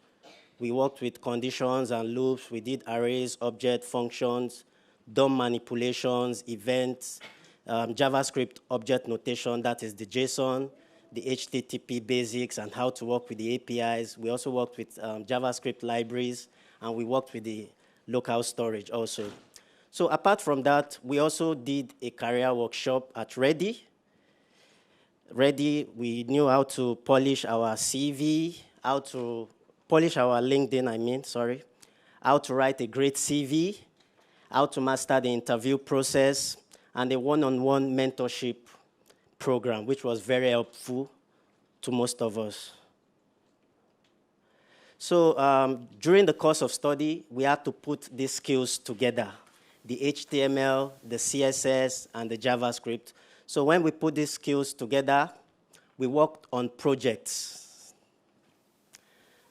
O: We worked with conditions and loops. We did arrays, object functions, DOM manipulations, events, JavaScript object notation, that is the JSON, the HTTP basics, and how to work with the APIs. We also worked with JavaScript libraries, and we worked with the local storage also. So apart from that, we also did a career workshop at ReDI. ReDI, we knew how to polish our CV, how to polish our LinkedIn, how to write a great CV, how to master the interview process, and a one-on-one mentorship program, which was very helpful to most of us. So during the course of study, we had to put these skills together, the HTML, the CSS, and the JavaScript. So when we put these skills together, we worked on projects.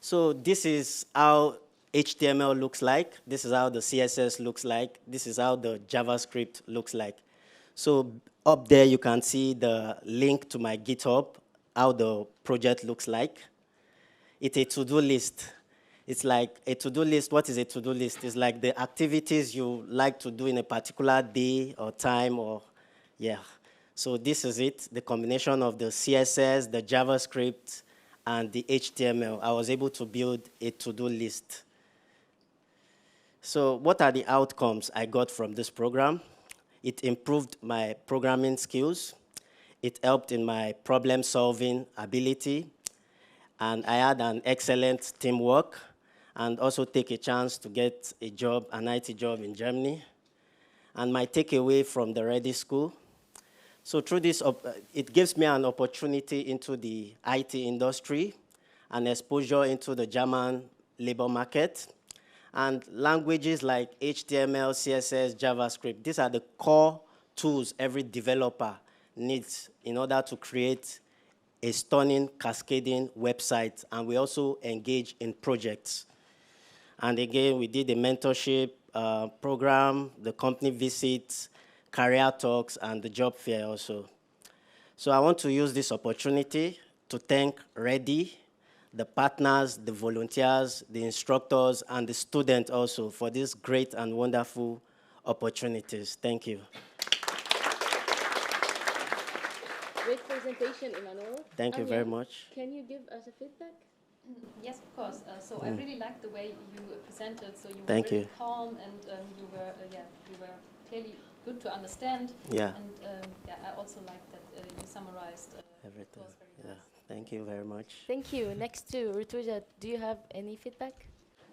O: So this is how HTML looks like. This is how the CSS looks like. This is how the JavaScript looks like. So up there, you can see the link to my GitHub, how the project looks like. It's a to-do list. It's like a to-do list. What is a to-do list? It's like the activities you like to do in a particular day or time or, yeah. So this is it, the combination of the CSS, the JavaScript, and the HTML. I was able to build a to-do list. So what are the outcomes I got from this program? It improved my programming skills. It helped in my problem-solving ability. And I had an excellent teamwork and also take a chance to get a job, an IT job in Germany. And my takeaway from the ReDI School, so through this, it gives me an opportunity into the IT industry and exposure into the German labor market. And languages like HTML, CSS, JavaScript, these are the core tools every developer needs in order to create a stunning, cascading website. And we also engage in projects. And again, we did a mentorship program, the company visits, career talks, and the job fair also. So I want to use this opportunity to thank ReDI, the partners, the volunteers, the instructors, and the students also for these great and wonderful opportunities. Thank you.
A: Great presentation, Emmanuel.
O: Thank you very much.
A: Can you give us a feedback?
M: Yes, of course. So I really liked the way you presented. So you were
O: Thank
M: really
O: you.
M: calm and you were clearly good to understand.
O: Yeah.
M: And I also liked that you summarized
O: everything.
M: Nice.
O: Thank you very much.
A: Thank you. Next to Rutuja, do you have any feedback?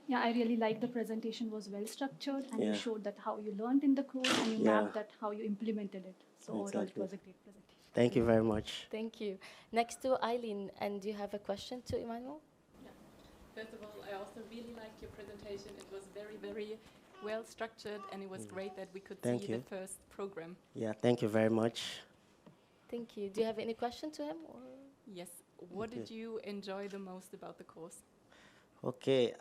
N: Yeah, I really like the presentation was well structured and
O: Yeah.
N: you showed that how you learned in the course and you mapped that how you implemented it. So overall it was a great presentation.
O: Thank you very much.
A: Thank you. Next to Eileen, and do you have a question to Emmanuel?
L: First of all, I also really liked your presentation. It was very, very well structured, and it was great that we could see the first program.
O: Yeah, thank you very much.
A: Thank you. Do you have any question to him? Or?
L: Yes. What did you enjoy the most about the course?
O: Okay.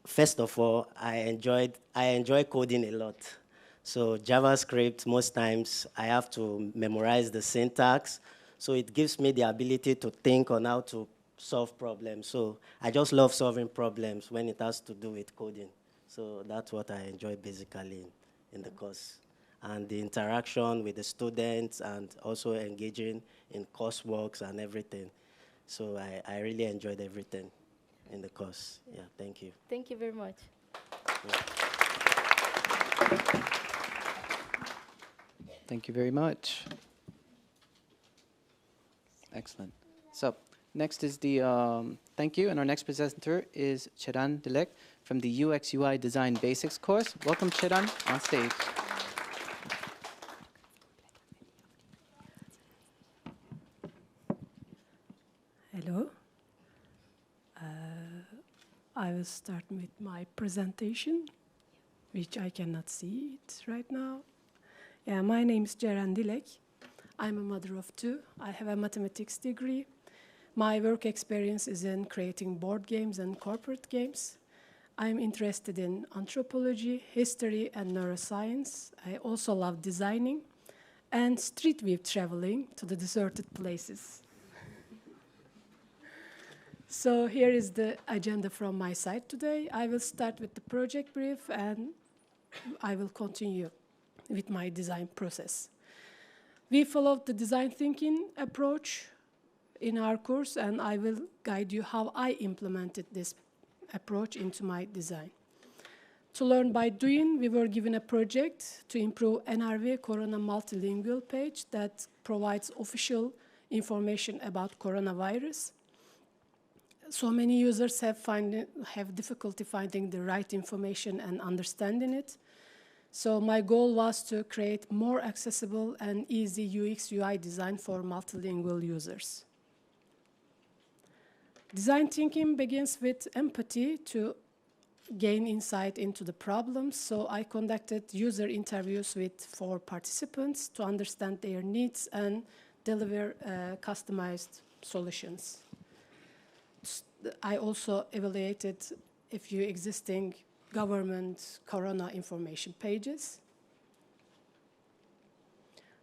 O: First of all, I enjoy coding a lot. So JavaScript, most times I have to memorize the syntax. So it gives me the ability to think on how to solve problems. So I just love solving problems when it has to do with coding. So that's what I enjoy basically in the course. And the interaction with the students and also engaging in courseworks and everything. So I really enjoyed everything in the course. Yeah, thank you.
A: Thank you very much.
O: Yeah.
G: Thank you very much. Excellent. So next is the thank you, and our next presenter is Cheran Dilek from the UX UI Design Basics course. Welcome, Cheran, on stage.
P: Hello. I will start with my presentation, which I cannot see it right now. Yeah, my name is Ceren Dilek. I'm a mother of two. I have a mathematics degree. My work experience is in creating board games and corporate games. I'm interested in anthropology, history, and neuroscience. I also love designing and street view traveling to the deserted places. So here is the agenda from my side today. I will start with the project brief and I will continue with my design process. We followed the design thinking approach in our course, and I will guide you how I implemented this approach into my design. To learn by doing, we were given a project to improve NRW Corona multilingual page that provides official information about coronavirus. So many users have difficulty finding the right information and understanding it. So my goal was to create more accessible and easy UX UI design for multilingual users. Design thinking begins with empathy to gain insight into the problems. So I conducted user interviews with 4 participants to understand their needs and deliver customized solutions. I also evaluated a few existing government corona information pages.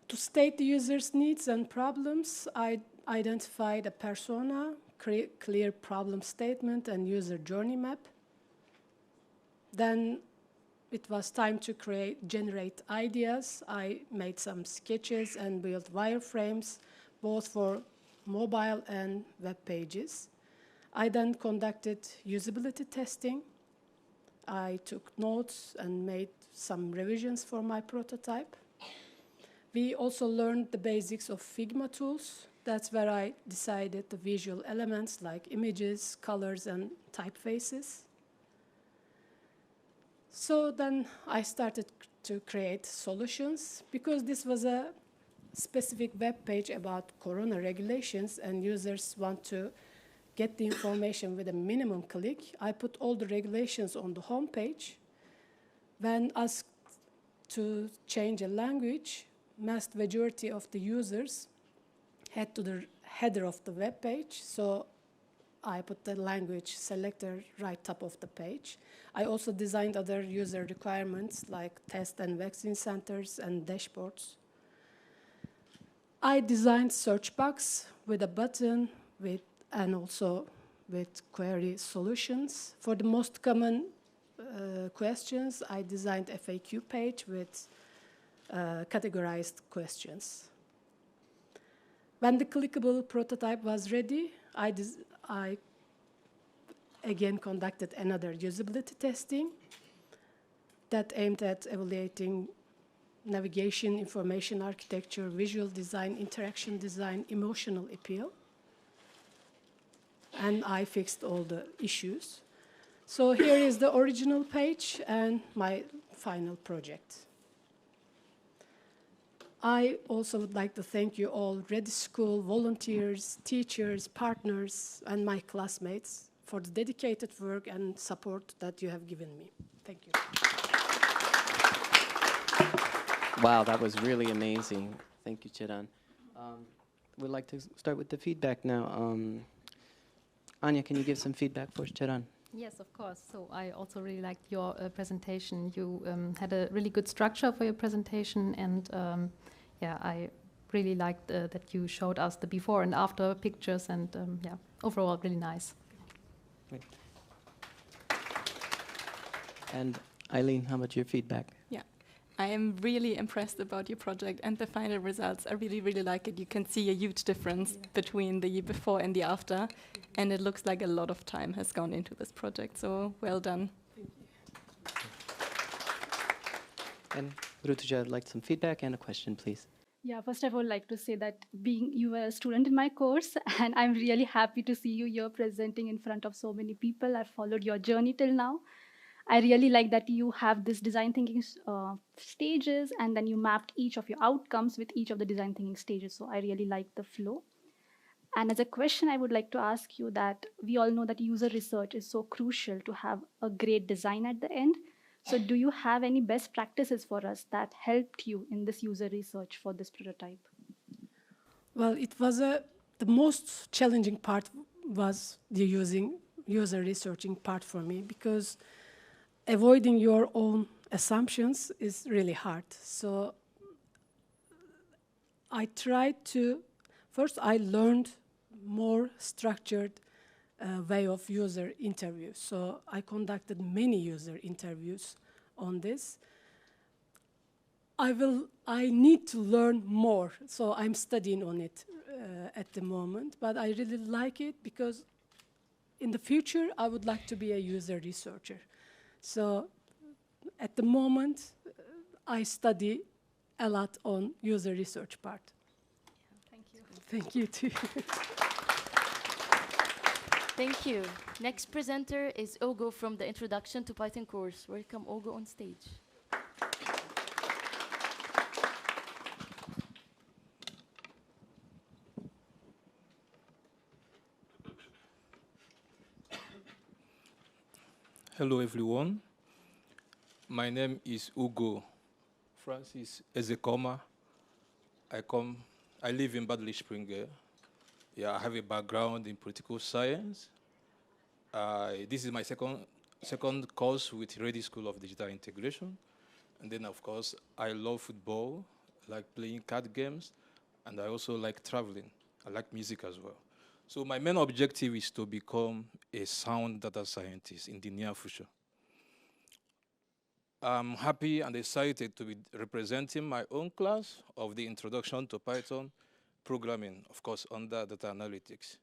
P: To state the user's needs and problems, I identified a persona, clear problem statement, and user journey map. Then it was time to generate ideas. I made some sketches and built wireframes, both for mobile and web pages. I then conducted usability testing. I took notes and made some revisions for my prototype. We also learned the basics of Figma tools. That's where I decided the visual elements like images, colors, and typefaces. So then I started to create solutions. Because this was a specific web page about corona regulations and users want to get the information with a minimum click, I put all the regulations on the home page. When asked to change a language, vast majority of the users head to the header of the web page. So I put the language selector right top of the page. I also designed other user requirements like test and vaccine centers and dashboards. I designed search box with a button and also with query solutions. For the most common questions, I designed a FAQ page with categorized questions. When the clickable prototype was ready, I again conducted another usability testing that aimed at evaluating navigation, information architecture, visual design, interaction design, emotional appeal. And I fixed all the issues. So here is the original page and my final project. I also would like to thank you all, ReDI School volunteers, teachers, partners, and my classmates for the dedicated work and support that you have given me. Thank you.
G: Wow, that was really amazing. Thank you, Çeran. We'd like to start with the feedback now. Anya, can you give some feedback for Çeran?
M: Yes, of course. So I also really liked your presentation. You had a really good structure for your presentation, and yeah, I really liked that you showed us the before and after pictures, and yeah, overall really nice.
G: Great. And Eileen, how about your feedback?
L: Yeah, I am really impressed about your project and the final results. I really, really like it. You can see a huge difference between the before and the after, and it looks like a lot of time has gone into this project, so well done.
G: And Rutuja, I'd like some feedback and a question, please.
N: Yeah, first of all, I'd like to say that you were a student in my course, and I'm really happy to see you here presenting in front of so many people. I've followed your journey till now. I really like that you have this design thinking stages, and then you mapped each of your outcomes with each of the design thinking stages. So I really like the flow. And as a question, I would like to ask you that we all know that user research is so crucial to have a great design at the end. So do you have any best practices for us that helped you in this user research for this prototype?
P: Well, it was the most challenging part was the user researching part for me, because avoiding your own assumptions is really hard. So I tried to, first I learned more structured way of user interviews. So I conducted many user interviews on this. I need to learn more, so I'm studying on it at the moment, but I really like it because in the future I would like to be a user researcher. So at the moment I study a lot on user research part.
N: Thank you.
P: Thank you too.
A: Thank you. Next presenter is Ogo from the Introduction to Python course. Welcome, Ogo, on stage.
Q: Hello, everyone. My name is Ugo Francis Ezekoma. I live in Bad Lichtenberg. Yeah, I have a background in political science. This is my second course with ReDI School of Digital Integration. And then, of course, I love football, I like playing card games, and I also like traveling. I like music as well. So my main objective is to become a sound data scientist in the near future. I'm happy and excited to be representing my own class of the Introduction to Python programming, of course, under data analytics.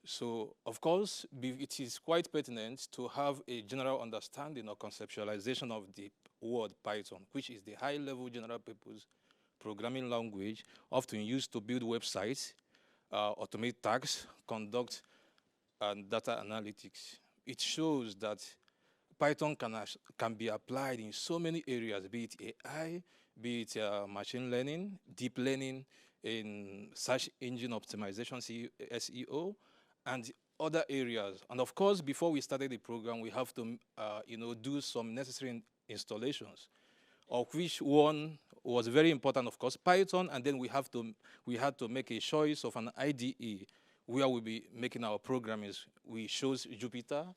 Q: So, of course, it is quite pertinent to have a general understanding or conceptualization of the word Python, which is the high-level general-purpose programming language often used to build websites, automate tasks, conduct data analytics. It shows that Python can be applied in so many areas, be it AI, be it machine learning, deep learning, in search engine optimization, SEO, and other areas. And of course, before we started the program, we have to do some necessary installations, of which one was very important, of course, Python, and then we had to make a choice of an IDE where we'll be making our programming. We chose Jupyter,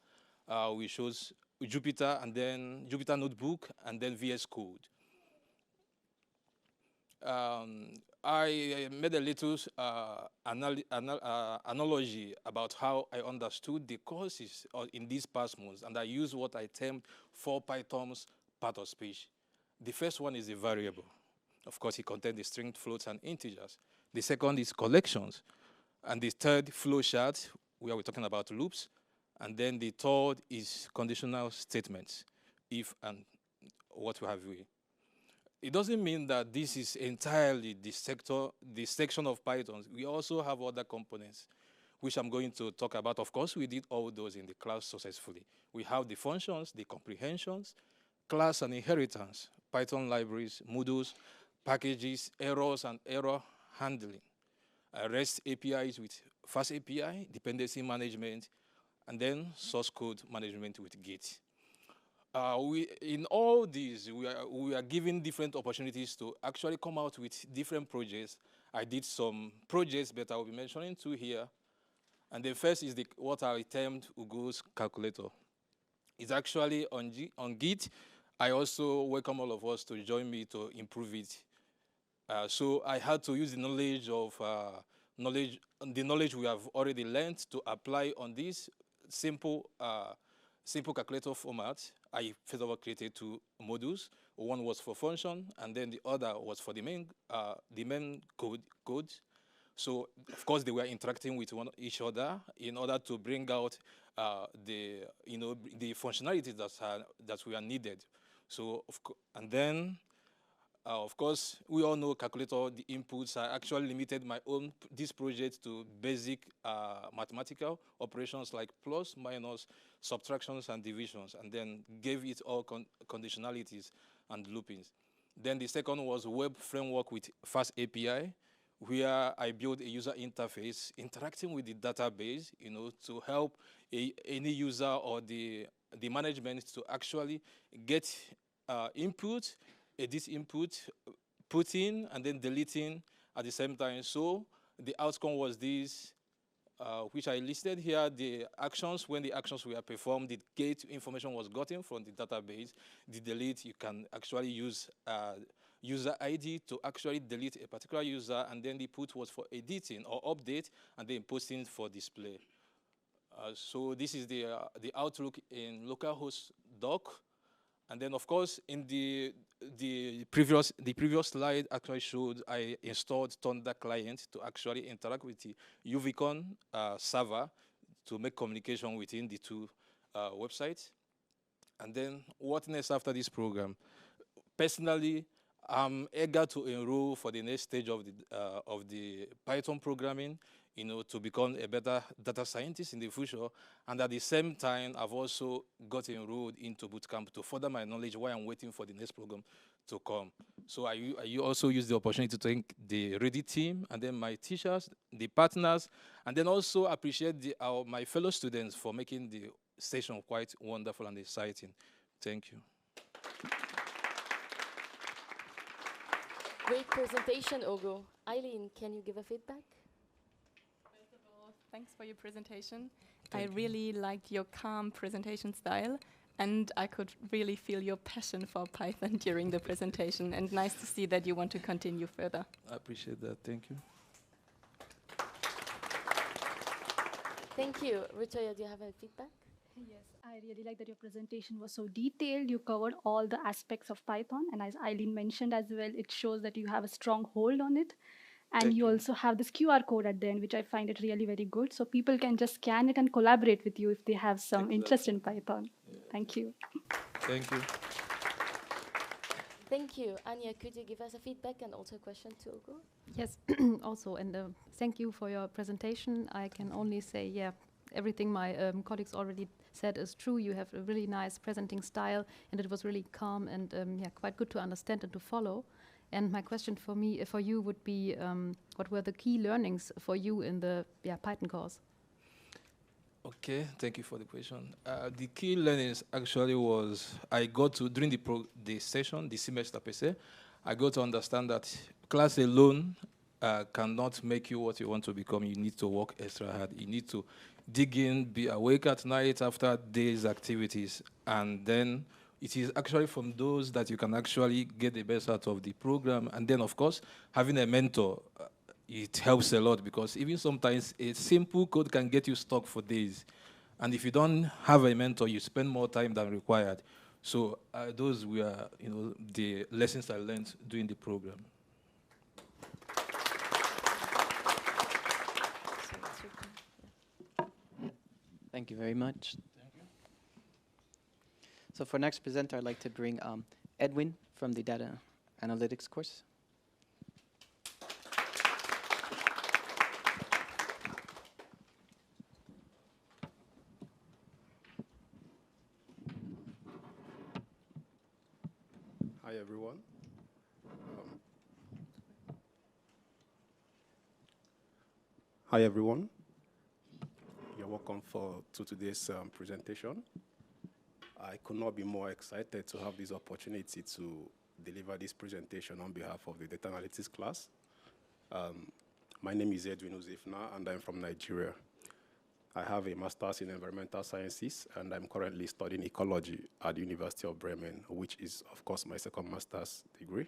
Q: and then Jupyter Notebook, and then VS Code. I made a little analogy about how I understood the courses in these past months, and I used what I termed 4 Pythons part of speech. The first one is a variable. Of course, it contains the string, floats, and integers. The second is collections. And the third, flowchart, where we're talking about loops. And then the third is conditional statements, if and what have we. It doesn't mean that this is entirely the section of Python. We also have other components, which I'm going to talk about. Of course, we did all those in the class successfully. We have the functions, the comprehensions, class and inheritance, Python libraries, modules, packages, errors and error handling, REST APIs with Fast API, dependency management, and then source code management with Git. In all these, we are given different opportunities to actually come out with different projects. I did some projects, but I will be mentioning 2 here. And the first is what I termed Ugo's calculator. It's actually on Git. I also welcome all of us to join me to improve it. So I had to use the knowledge we have already learned to apply on this simple calculator format. I first of all created 2 modules. One was for function, and then the other was for the main code. So of course they were interacting with each other in order to bring out the functionalities that were needed. So and then. Of course, we all know calculator, the inputs. I actually limited this project to basic mathematical operations like plus, minus, subtractions, and divisions, and then gave it all conditionalities and loopings. Then the second was web framework with Fast API, where I built a user interface interacting with the database, to help any user or the management to actually get input, edit input, put in, and then deleting at the same time. So the outcome was this, which I listed here, the actions. When the actions were performed, the gate information was gotten from the database. The delete, you can actually use user ID to actually delete a particular user, and then the put was for editing or update, and then posting for display. So this is the outlook in localhost doc. And then, of course, in the previous slide actually showed I installed Thunder client to actually interact with the UVCon server to make communication within the 2 websites. And then, what next after this program? Personally, I'm eager to enroll for the next stage of the Python programming, to become a better data scientist in the future. And at the same time, I've also got enrolled into bootcamp to further my knowledge while I'm waiting for the next program to come. So I also use the opportunity to thank the ReDI team, and then my teachers, the partners, and then also appreciate my fellow students for making the session quite wonderful and exciting. Thank you.
A: Great presentation, Ogo. Eileen, can you give a feedback?
L: First of all, thanks for your presentation. I really liked your calm presentation style, and I could really feel your passion for Python during the presentation, and nice to see that you want to continue further.
Q: I appreciate that. Thank you.
A: Thank you. Rutoya, do you have a feedback?
N: Yes, I really like that your presentation was so detailed. You covered all the aspects of Python, and as Eileen mentioned as well, it shows that you have a strong hold on it. And you also have this QR code at the end, which I find it really very good. So people can just scan it and collaborate with you if they have some interest in Python. Yeah. Thank you.
Q: Thank you.
A: Thank you. Anya, could you give us a feedback and also a question to Ogo?
M: Yes, also, and thank you for your presentation. I can only say, yeah, everything my colleagues already said is true. You have a really nice presenting style, and it was really calm and yeah, quite good to understand and to follow. And my question for you would be, what were the key learnings for you in the Python course?
Q: Okay, thank you for the question. The key learnings actually was I got to, during the session, the semester per se, I got to understand that class alone cannot make you what you want to become. You need to work extra hard. You need to dig in, be awake at night after days' activities, and then it is actually from those that you can actually get the best out of the program. And then, of course, having a mentor, it helps a lot, because even sometimes a simple code can get you stuck for days. And if you don't have a mentor, you spend more time than required. So those were, the lessons I learned during the program.
G: Thank you very much. So for next presenter, I'd like to bring Edwin from the Data Analytics course.
R: Hi, everyone. Hi, everyone. You're welcome to today's presentation. I could not be more excited to have this opportunity to deliver this presentation on behalf of the Data Analytics class. My name is Edwin Uzefna, and I'm from Nigeria. I have a master's in environmental sciences, and I'm currently studying ecology at the University of Bremen, which is, of course, my second master's degree.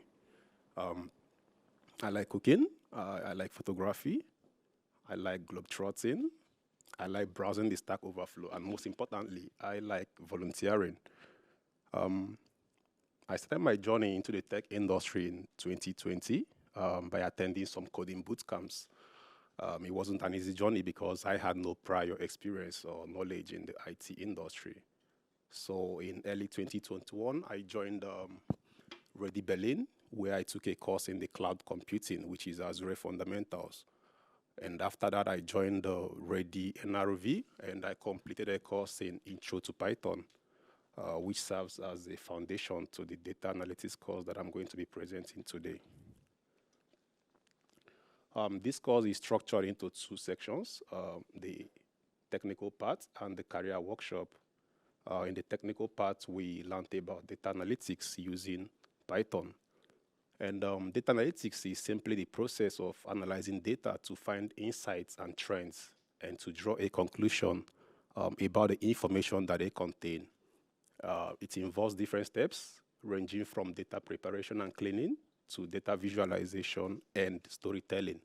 R: I like cooking, I like photography, I like globetrotting, I like browsing the Stack Overflow, and most importantly, I like volunteering. I started my journey into the tech industry in 2020 by attending some coding boot camps. It wasn't an easy journey because I had no prior experience or knowledge in the IT industry. So in early 2021, I joined ReDI Berlin, where I took a course in the cloud computing, which is Azure Fundamentals. And after that, I joined ReDI NRW, and I completed a course in Intro to Python, which serves as a foundation to the data analytics course that I'm going to be presenting today. This course is structured into two sections, the technical part and the career workshop. In the technical part, we learned about data analytics using Python. And data analytics is simply the process of analyzing data to find insights and trends and to draw a conclusion about the information that they contain. It involves different steps, ranging from data preparation and cleaning to data visualization and storytelling.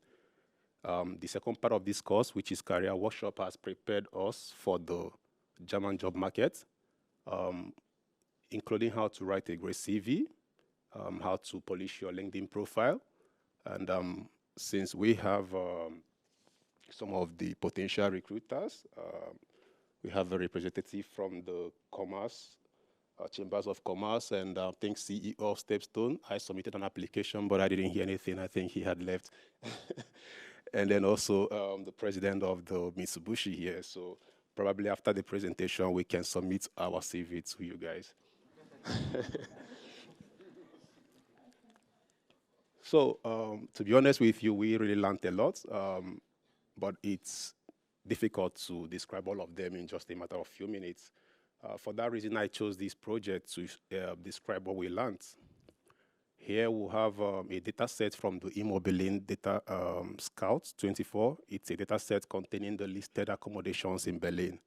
R: The second part of this course, which is Career Workshop, has prepared us for the German job market, including how to write a great CV, how to polish your LinkedIn profile. And since we have some of the potential recruiters, we have a representative from the commerce Chambers of Commerce and I think CEO of Stepstone. I submitted an application, but I didn't hear anything. I think he had left. And then also the president of the Mitsubishi here. So probably after the presentation, we can submit our CV to you guys. So to be honest with you, we really learned a lot, but it's difficult to describe all of them in just a matter of few minutes. For that reason, I chose this project to describe what we learned. Here we have a data set from the Immobilien Data Scout 24. It's a data set containing the listed accommodations in Berlin.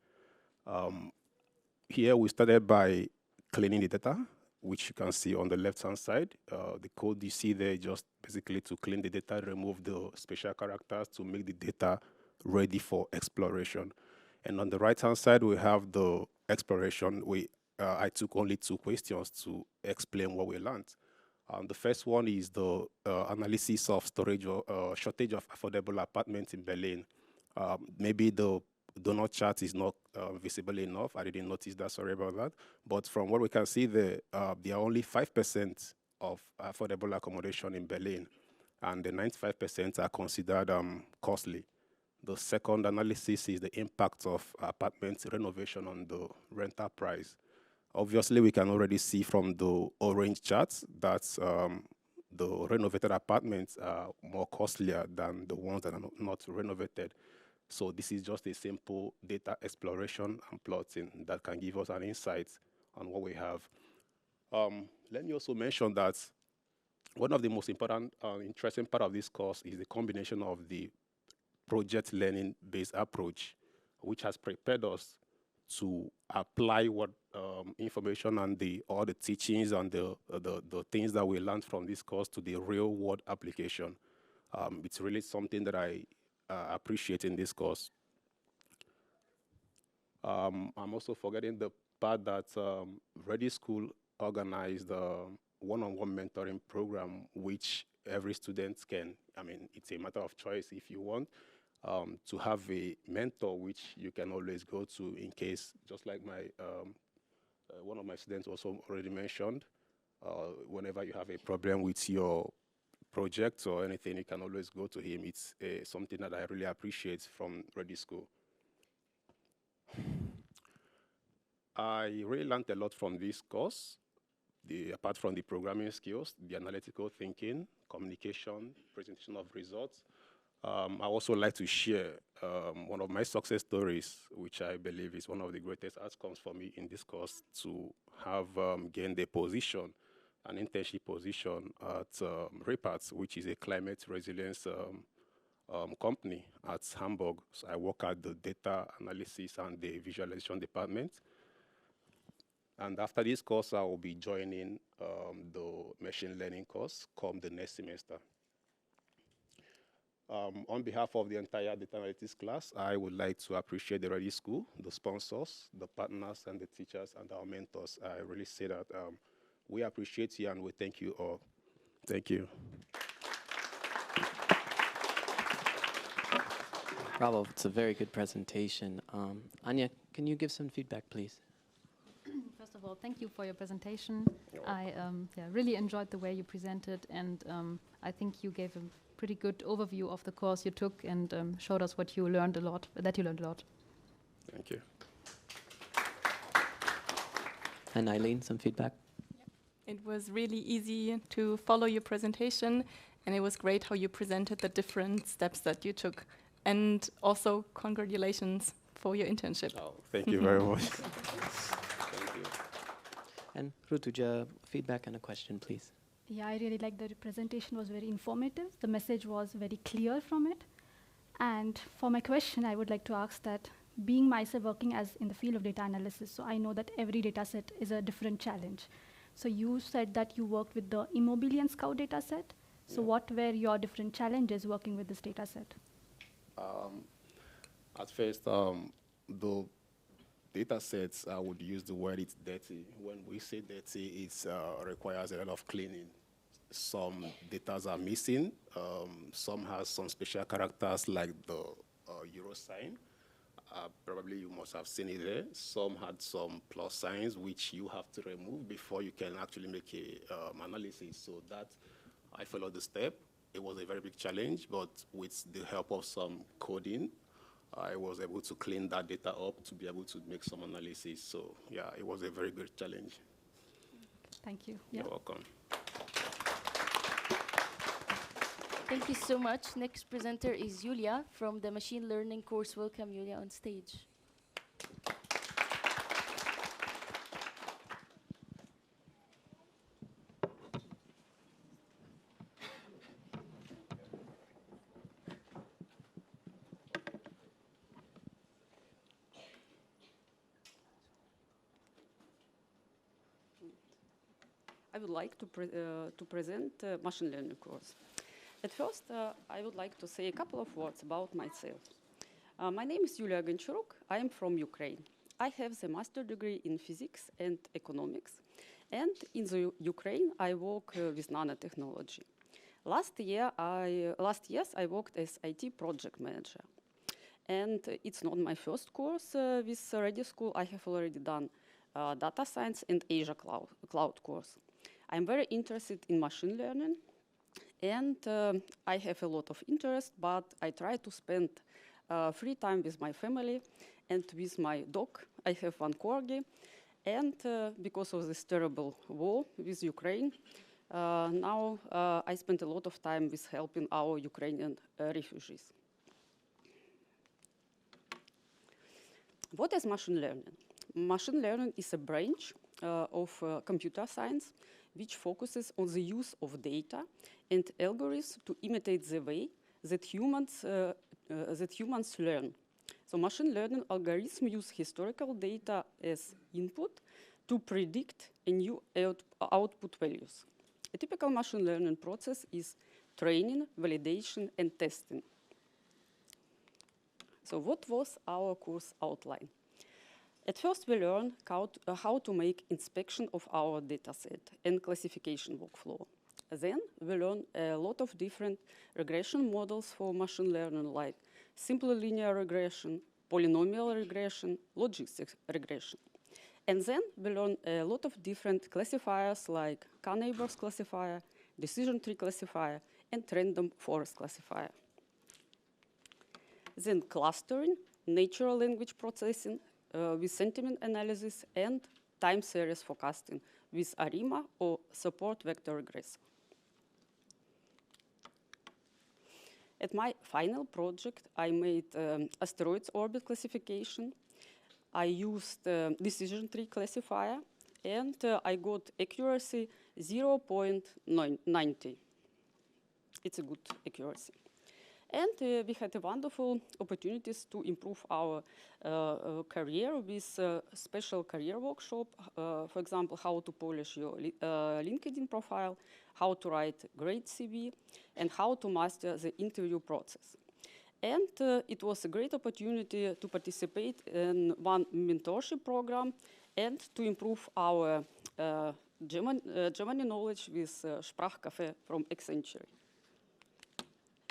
R: Here we started by cleaning the data, which you can see on the left-hand side. The code you see there just basically to clean the data, remove the special characters to make the data ready for exploration. And on the right-hand side, we have the exploration. I took only 2 questions to explain what we learned. The first one is the analysis of shortage of affordable apartments in Berlin. Maybe the donut chart is not visible enough. I didn't notice that, sorry about that. But from what we can see, there are only 5% of affordable accommodation in Berlin, and the 95% are considered costly. The second analysis is the impact of apartment renovation on the rental price. Obviously, we can already see from the orange charts that the renovated apartments are more costlier than the ones that are not renovated. So this is just a simple data exploration and plotting that can give us an insight on what we have. Let me also mention that one of the most important, interesting part of this course is the combination of the project learning-based approach, which has prepared us to apply what information and all the teachings and the things that we learned from this course to the real-world application. It's really something that I appreciate in this course. I'm also forgetting the part that ReDI School organized a one-on-one mentoring program, which every student can, it's a matter of choice if you want, to have a mentor which you can always go to in case, just like one of my students also already mentioned, whenever you have a problem with your project or anything, you can always go to him. It's something that I really appreciate from ReDI School. I really learned a lot from this course, apart from the programming skills, the analytical thinking, communication, presentation of results. I also like to share one of my success stories, which I believe is one of the greatest outcomes for me in this course, to have gained a position, an internship position at REPAT, which is a climate resilience company at Hamburg. So I work at the data analysis and the visualization department. And after this course, I will be joining the machine learning course come the next semester. On behalf of the entire data analytics class, I would like to appreciate the ReDI School, the sponsors, the partners, and the teachers, and our mentors. I really say that we appreciate you and we thank you all. Thank you.
G: Bravo, it's a very good presentation. Anya, can you give some feedback, please?
M: First of all, thank you for your presentation. I really enjoyed the way you presented, and I think you gave a pretty good overview of the course you took and showed us what you learned a lot,
R: Thank you.
G: And Eileen, some feedback?
L: It was really easy to follow your presentation, and it was great how you presented the different steps that you took. And also, congratulations for your internship.
R: Oh, thank you very much. Thank you.
G: And Rutuja, feedback and a question, please.
N: Yeah, I really liked the presentation. Was very informative. The message was very clear from it. And for my question, I would like to ask that, being myself working as in the field of data analysis, so I know that every data set is a different challenge. So you said that you worked with the Immobilien Scout data set. So what were your different challenges working with this data set?
R: At first, the data sets, I would use the word it's dirty. When we say dirty, it requires a lot of cleaning. Some data are missing. Some has some special characters like the euro sign. Probably you must have seen it there. Some had some plus signs which you have to remove before you can actually make a analysis. So that I followed the step. It was a very big challenge, but with the help of some coding, I was able to clean that data up to be able to make some analysis. So yeah, it was a very good challenge.
M: Thank you.
R: You're welcome.
A: Thank you so much. Next presenter is Julia from the machine learning course. Welcome, Julia, on stage.
S: I would like to present machine learning course. At first, I would like to say a couple of words about myself. My name is Yulia Goncharuk. I am from Ukraine. I have the master degree in physics and economics. And in the Ukraine, I work with nanotechnology. Last years, I worked as IT project manager. And it's not my first course with ReDI School. I have already done data science and Azure cloud course. I'm very interested in machine learning, and I have a lot of interest, but I try to spend free time with my family and with my dog. I have one corgi, and because of this terrible war with Ukraine, now I spend a lot of time with helping our Ukrainian refugees. What is machine learning? Machine learning is a branch of computer science which focuses on the use of data and algorithms to imitate the way that humans learn. So machine learning algorithms use historical data as input to predict a new output values. A typical machine learning process is training, validation, and testing. So what was our course outline? At first, we learned how to make inspection of our dataset and classification workflow. Then, we learned a lot of different regression models for machine learning, like simple linear regression, polynomial regression, logistic regression. And then, we learned a lot of different classifiers, like k-neighbors classifier, decision tree classifier, and random forest classifier. Then, clustering, natural language processing, with sentiment analysis, and time series forecasting with ARIMA or support vector regressor. At my final project, I made asteroids orbit classification. I used decision tree classifier, and I got accuracy 0.90. It's a good accuracy. And we had a wonderful opportunities to improve our career with a special career workshop. For example, how to polish your LinkedIn profile, how to write great CV, and how to master the interview process. And it was a great opportunity to participate in one mentorship program and to improve our German knowledge with Sprachcafé from Accenture.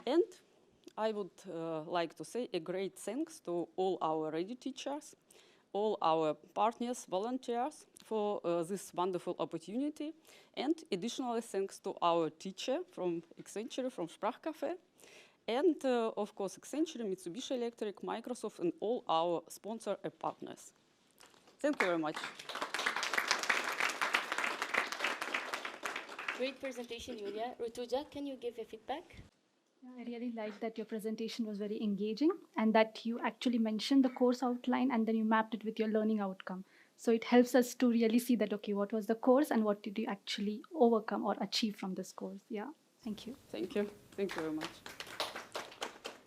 S: And I would like to say a great thanks to all our ReDI teachers, all our partners, volunteers for this wonderful opportunity, and additionally thanks to our teacher from Accenture, from Sprachcafé, and of course Accenture, Mitsubishi Electric, Microsoft, and all our sponsors and partners. Thank you very much.
A: Great presentation, Julia. Rutuja, can you give a feedback?
N: I really liked that your presentation was very engaging and that you actually mentioned the course outline and then you mapped it with your learning outcome. So it helps us to really see that, okay, what was the course and what did you actually overcome or achieve from this course? Yeah, thank you.
S: Thank you. Thank you very much.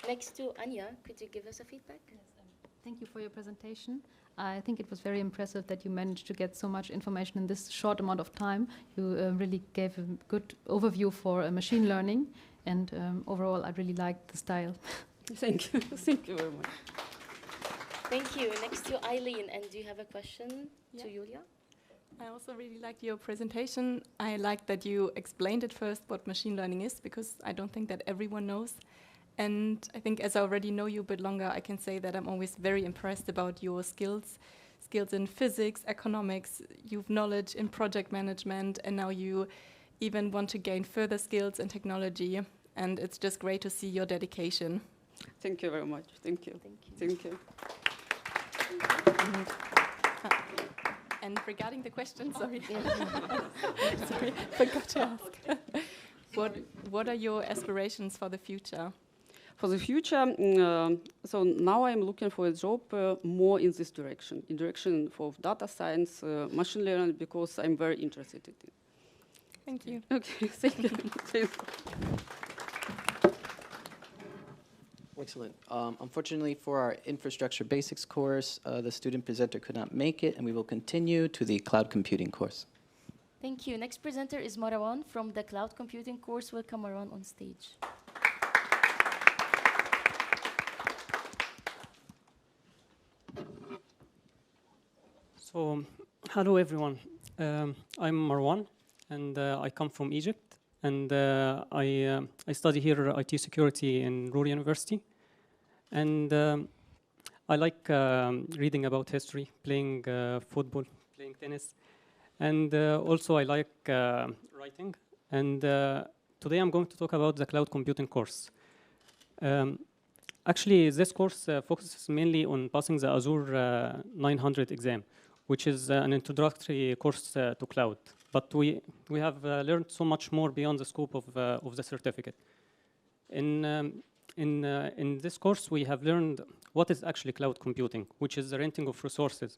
A: Next to Anya, could you give us a feedback?
M: Yes, thank you for your presentation. I think it was very impressive that you managed to get so much information in this short amount of time. You really gave a good overview for machine learning. And overall, I really liked the style.
S: Thank you. Thank you very much.
A: Thank you. Next to Eileen, and do you have a question to Julia?
L: I also really liked your presentation. I liked that you explained at first what machine learning is, because I don't think that everyone knows. And I think as I already know you a bit longer, I can say that I'm always very impressed about your skills in physics, economics, you've knowledge in project management, and now you even want to gain further skills in technology. And it's just great to see your dedication.
S: Thank you very much. Thank you. Thank you.
L: And regarding the question, sorry. Sorry, forgot to ask. What are your aspirations for the future?
S: For the future, so now I'm looking for a job more in this direction, in direction for data science, machine learning, because I'm very interested in it.
L: Thank you.
S: Okay, thank you.
G: Excellent. Unfortunately for our infrastructure basics course, the student presenter could not make it, and we will continue to the cloud computing course.
A: Thank you. Next presenter is Marwan from the cloud computing course. Welcome Marwan on stage.
T: So, hello everyone. I'm Marwan, and I come from Egypt, and I study here IT security in Ruhr University, and I like reading about history, playing football, playing tennis, and also I like writing. And today I'm going to talk about the cloud computing course. Actually, this course focuses mainly on passing the Azure 900 exam, which is an introductory course to cloud. But we have learned so much more beyond the scope of the certificate. In this course, we have learned what is actually cloud computing, which is the renting of resources.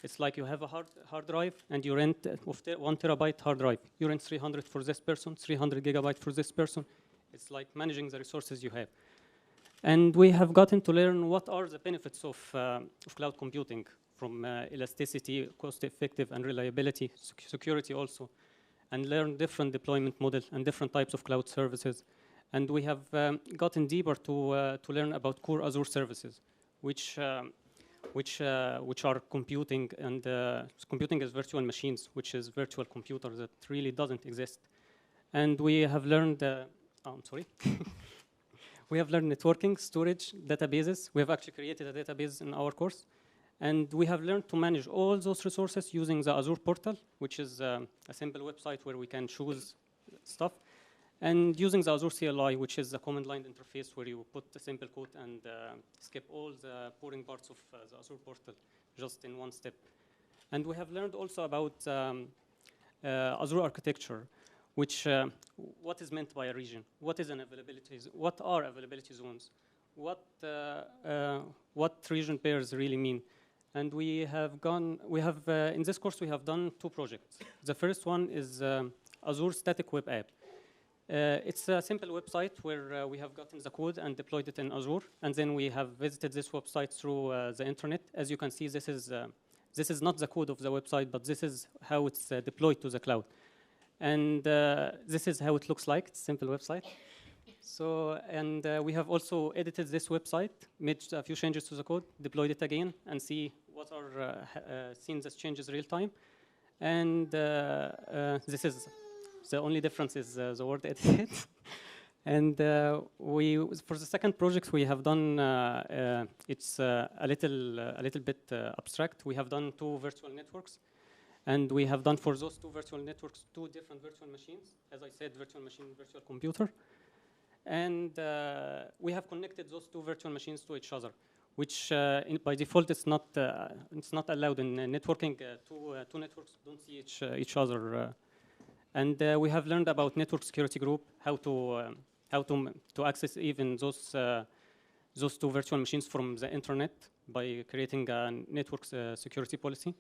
T: It's like you have a hard drive, and you rent 1 terabyte hard drive. You rent 300 for this person, 300 gigabyte for this person. It's like managing the resources you have. And we have gotten to learn what are the benefits of cloud computing, from elasticity, cost-effective, and reliability, security also, and learn different deployment models and different types of cloud services. And we have gotten deeper to learn about core Azure services, which are computing, and computing is virtual machines, which is virtual computer that really doesn't exist. And we have learned, we have learned networking, storage, databases. We have actually created a database in our course. And we have learned to manage all those resources using the Azure portal, which is a simple website where we can choose stuff, and using the Azure CLI, which is a command line interface where you put a simple code and skip all the boring parts of the Azure portal just in one step. And we have learned also about Azure architecture, which what is meant by a region, what is an availability, what are availability zones, what region pairs really mean. And in this course we have done 2 projects. The first one is Azure Static Web App. It's a simple website where we have gotten the code and deployed it in Azure, and then we have visited this website through the internet. As you can see, this is not the code of the website, but this is how it's deployed to the cloud. And this is how it looks like. It's a simple website. So, and we have also edited this website, made a few changes to the code, deployed it again, and see what are seen as changes real time. And this is the only difference is the word edited. And for the second project, we have done it's a little bit abstract. We have done 2 virtual networks, and we have done for those 2 virtual networks 2 different virtual machines. As I said, virtual machine, virtual computer. And we have connected those 2 virtual machines to each other, which by default it's not allowed in networking. Two networks don't see each other. And we have learned about network security group, how to access even those 2 virtual machines from the internet by creating a network security policy,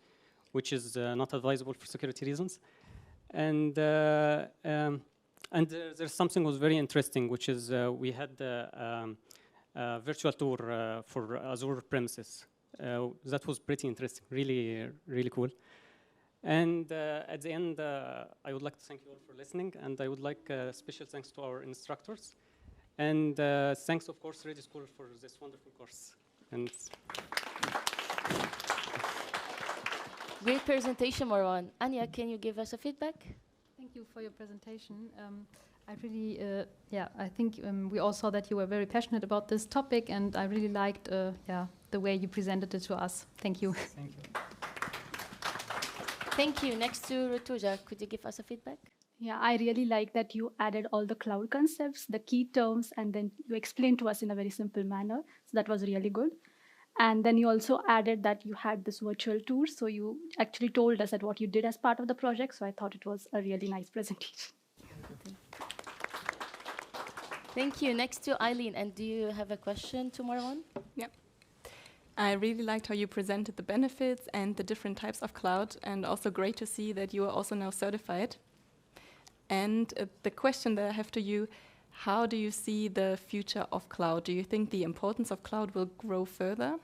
T: which is not advisable for security reasons. And there's something was very interesting, which is we had a virtual tour for Azure premises. That was pretty interesting, really, really cool. And at the end, I would like to thank you all for listening, and I would like special thanks to our instructors. And thanks, of course, ReDI School for this wonderful course. And
A: great presentation, Marwan. Anya, can you give us a feedback?
M: Thank thank you for your presentation. I really, I think we all saw that you were very passionate about this topic, and I really liked, the way you presented it to us. Thank you.
T: Thank you.
A: Thank you. Next to Rutuja, could you give us a feedback?
N: Yeah, I really like that you added all the cloud concepts, the key terms, and then you explained to us in a very simple manner. So that was really good. And then you also added that you had this virtual tour. So you actually told us that what you did as part of the project. So I thought it was a really nice presentation.
A: Thank you. Next to Eileen, and do you have a question to Marwan?
L: Yeah. I really liked how you presented the benefits and the different types of cloud, and also great to see that you are also now certified. And the question that I have to you, how do you see the future of cloud? Do you think the importance of cloud will grow further?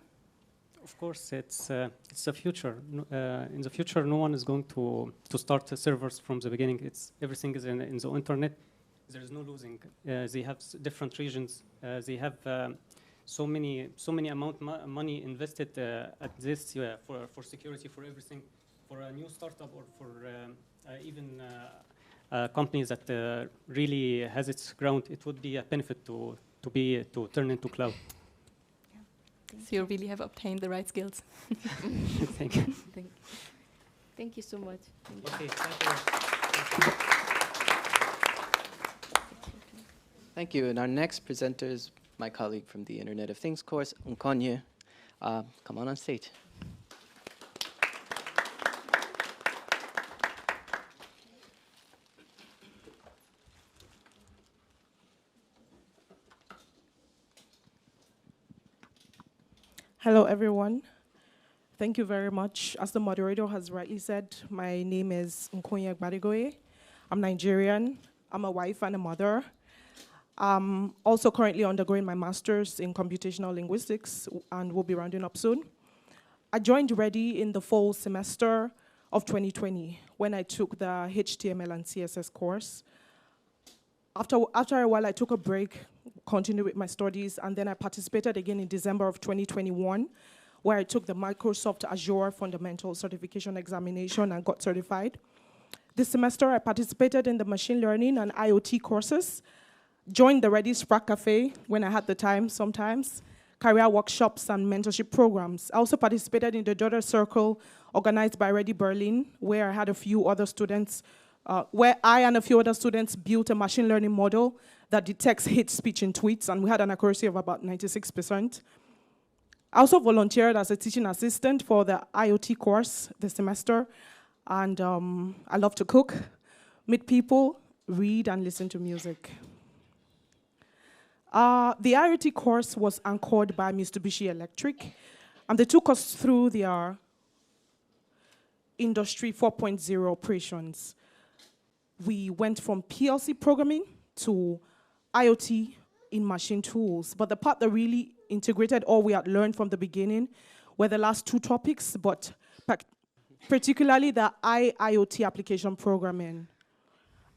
T: Of course, it's the future. In the future, no one is going to start servers from the beginning. Everything is in the internet. There is no losing. They have different regions. They have so many money invested at this for security, for everything, for a new startup or for even companies that really has its ground. It would be a benefit to turn into cloud.
L: So you really have obtained the right skills.
T: Thank you.
A: Thank you so much.
T: Okay, thank you.
G: Thank you. And our next presenter is my colleague from the Internet of Things course, Nkonye. Come on stage.
U: Hello, everyone. Thank you very much. As the moderator has rightly said, my name is Nkonye Gbadigoye. I'm Nigerian. I'm a wife and a mother. I'm also currently undergoing my master's in computational linguistics and will be rounding up soon. I joined ReDI in the fall semester of 2020 when I took the HTML and CSS course. After a while, I took a break, continued with my studies, and then I participated again in December of 2021, where I took the Microsoft Azure Fundamental Certification Examination and got certified. This semester, I participated in the machine learning and IoT courses, joined the ReDI Sprack Cafe when I had the time sometimes, career workshops and mentorship programs. I also participated in the Daughter Circle organized by ReDI Berlin, where I had a few other students, where I and a few other students built a machine learning model that detects hate speech in tweets, and we had an accuracy of about 96%. I also volunteered as a teaching assistant for the IoT course this semester, and I love to cook, meet people, read, and listen to music. The IoT course was anchored by Mitsubishi Electric, and they took us through their Industry 4.0 operations. We went from PLC programming to IoT in machine tools, but the part that really integrated all we had learned from the beginning were the last two topics, but particularly the IIoT application programming.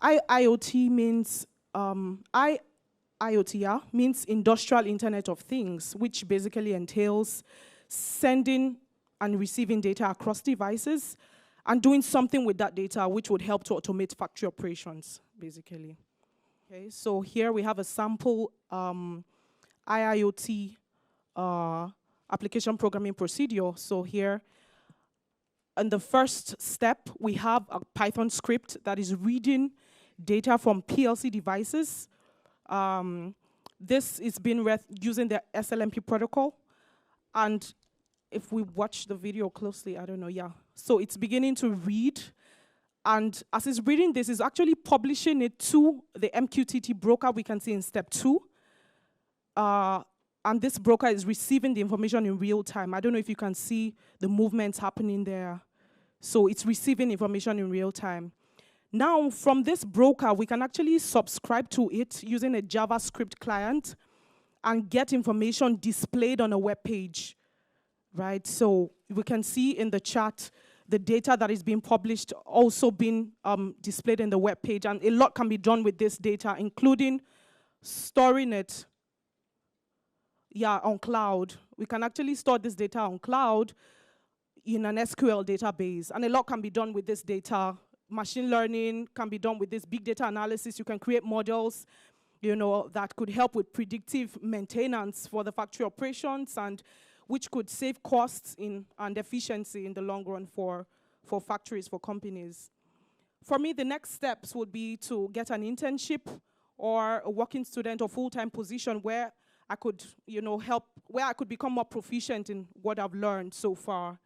U: IIoT means IoT means Industrial Internet of Things, which basically entails sending and receiving data across devices and doing something with that data which would help to automate factory operations, basically. Okay, so here we have a sample IIoT application programming procedure. So here, in the first step, we have a Python script that is reading data from PLC devices. This is being read using the SLMP protocol. And if we watch the video closely, I don't know, yeah. So it's beginning to read. And as it's reading this, it's actually publishing it to the MQTT broker we can see in step 2. And this broker is receiving the information in real time. I don't know if you can see the movements happening there. So it's receiving information in real time. Now, from this broker, we can actually subscribe to it using a JavaScript client and get information displayed on a web page, right? So we can see in the chat the data that is being published also being displayed in the web page, and a lot can be done with this data, including storing it on cloud. We can actually store this data on cloud in an SQL database, and a lot can be done with this data machine learning can be done with this big data analysis. You can create models, you know, that could help with predictive maintenance for the factory operations, and which could save costs and efficiency in the long run for factories, for companies. For me, the next steps would be to get an internship or a working student or full-time position where I could, you know, where I could become more proficient in what I've learned so far.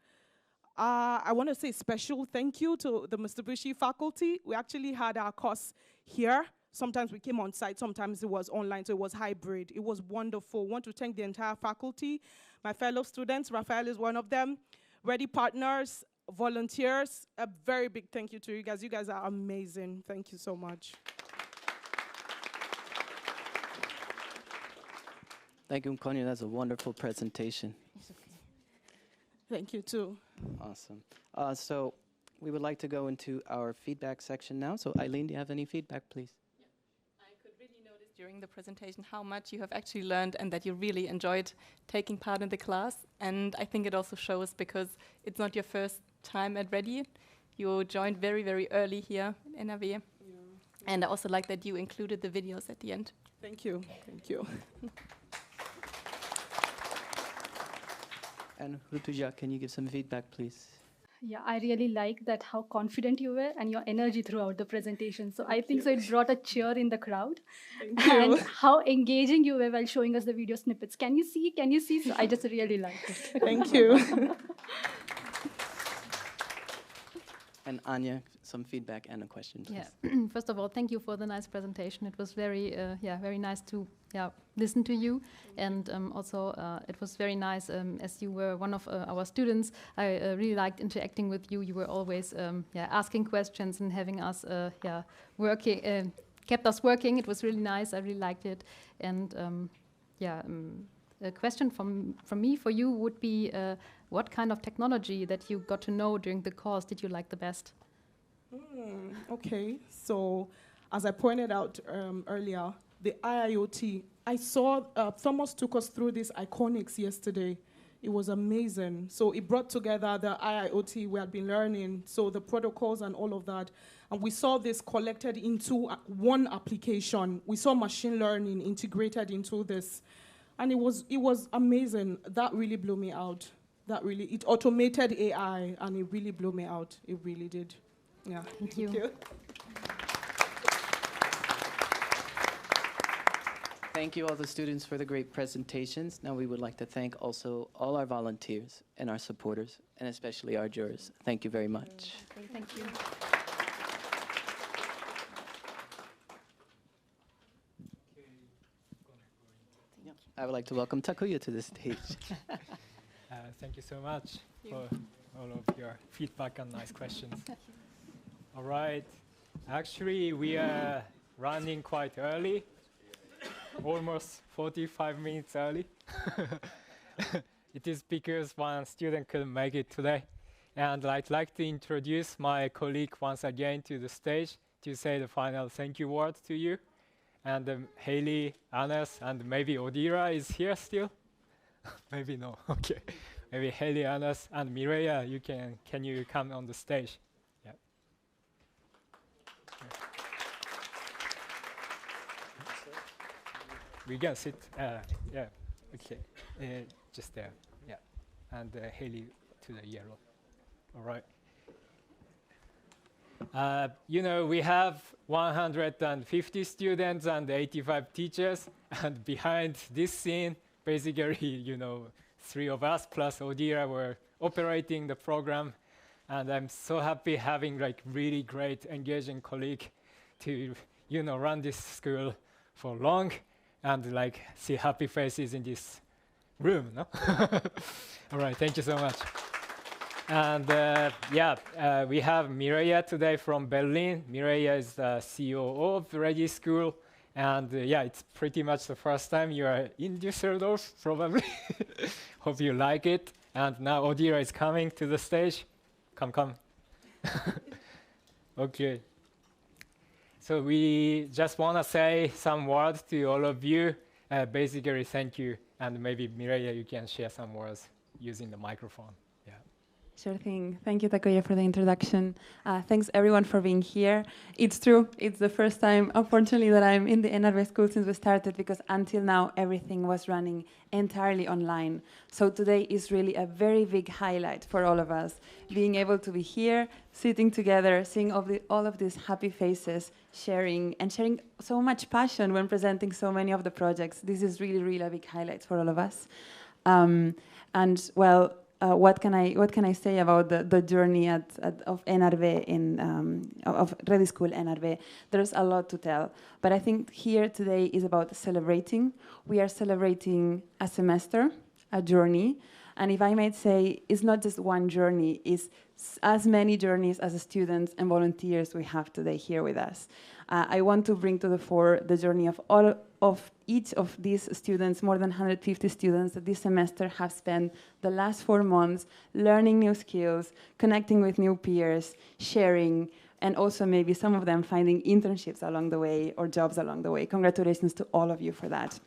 U: I want to say special thank you to the Mitsubishi faculty. We actually had our course here. Sometimes we came on site, sometimes it was online, so it was hybrid. It was wonderful. I want to thank the entire faculty, my fellow students. Raphael is one of them. ReDI partners, volunteers, a very big thank you to you guys. You guys are amazing. Thank you so much.
G: Thank you, Nkonya. That's a wonderful presentation.
U: Thank you, too.
G: Awesome. So we would like to go into our feedback section now. So Eileen, do you have any feedback, please?
L: I could really notice during the presentation how much you have actually learned and that you really enjoyed taking part in the class. And I think it also shows because it's not your first time at ReDI. You joined very, very early here in NRW. Yeah. And I also like that you included the videos at the end.
U: Thank you. Thank you.
G: And Rutuja, can you give some feedback, please?
N: Yeah, I really like that how confident you were and your energy throughout the presentation. So I think so it brought a cheer in the crowd.
U: Thank you.
N: And how engaging you were while showing us the video snippets. Can you see? Can you see? So I just really liked it.
U: Thank you.
G: And Anya, some feedback and a question, please.
M: Yeah. First of all, thank you for the nice presentation. It was very, very nice to listen to you, and also it was very nice as you were one of our students. I really liked interacting with you. You were always asking questions and having us working, kept us working. It was really nice. I really liked it, and a question from me for you would be. What kind of technology that you got to know during the course did you like the best?
U: Okay, so as I pointed out earlier, the IIoT, I saw Thomas took us through this Iconics yesterday. It was amazing. So it brought together the IIoT we had been learning, so the protocols and all of that. And we saw this collected into one application. We saw machine learning integrated into this. And it was amazing. That really blew me out. It automated AI, and it really blew me out. It really did. Yeah.
M: Thank you.
G: Thank you all the students for the great presentations. Now we would like to thank also all our volunteers and our supporters, and especially our jurors. Thank you very much.
N: Thank you.
G: I would like to welcome Takuya to the stage.
B: Thank you so much for all of your feedback and nice questions. All right. Actually, we are running quite early, almost 45 minutes early. It is because one student couldn't make it today. And I'd like to introduce my colleague once again to the stage to say the final thank you word to you. And Haley, Anas, and maybe Odira is here still? Maybe no, okay. Maybe Haley, Anas, and Mireya, can you come on the stage? Yeah. We can sit, yeah, okay. Just there, yeah. And Haley to the yellow, all right. You know, we have 150 students and 85 teachers, and behind this scene, basically, you know, 3 of us plus Odira were operating the program, and I'm so happy having like really great, engaging colleague to, you know, run this school for long, and like see happy faces in this room, no? All right, thank you so much. And we have Mireya today from Berlin. Mireya is the COO of ReDI School. And it's pretty much the first time you are in Düsseldorf, probably. Hope you like it. And now Odira is coming to the stage. Come. Okay. So we just want to say some words to all of you. Basically, thank you. And maybe Mireya, you can share some words using the microphone. Yeah.
C: Sure thing. Thank you, Takuya, for the introduction. Thanks, everyone, for being here. It's true. It's the first time, unfortunately, that I'm in the NRW school since we started, because until now, everything was running entirely online. So today is really a very big highlight for all of us. Being able to be here, sitting together, seeing all of these happy faces, sharing so much passion when presenting so many of the projects. This is really, really a big highlight for all of us. What can I say about the journey of NRW of ReDI School NRW? There's a lot to tell, but I think here today is about celebrating. We are celebrating a semester, a journey, and if I might say, it's not just one journey, it's as many journeys as students and volunteers we have today here with us. I want to bring to the fore the journey of each of these students, more than 150 students that this semester have spent the last 4 months learning new skills, connecting with new peers, sharing, and also maybe some of them finding internships along the way or jobs along the way. Congratulations to all of you for that.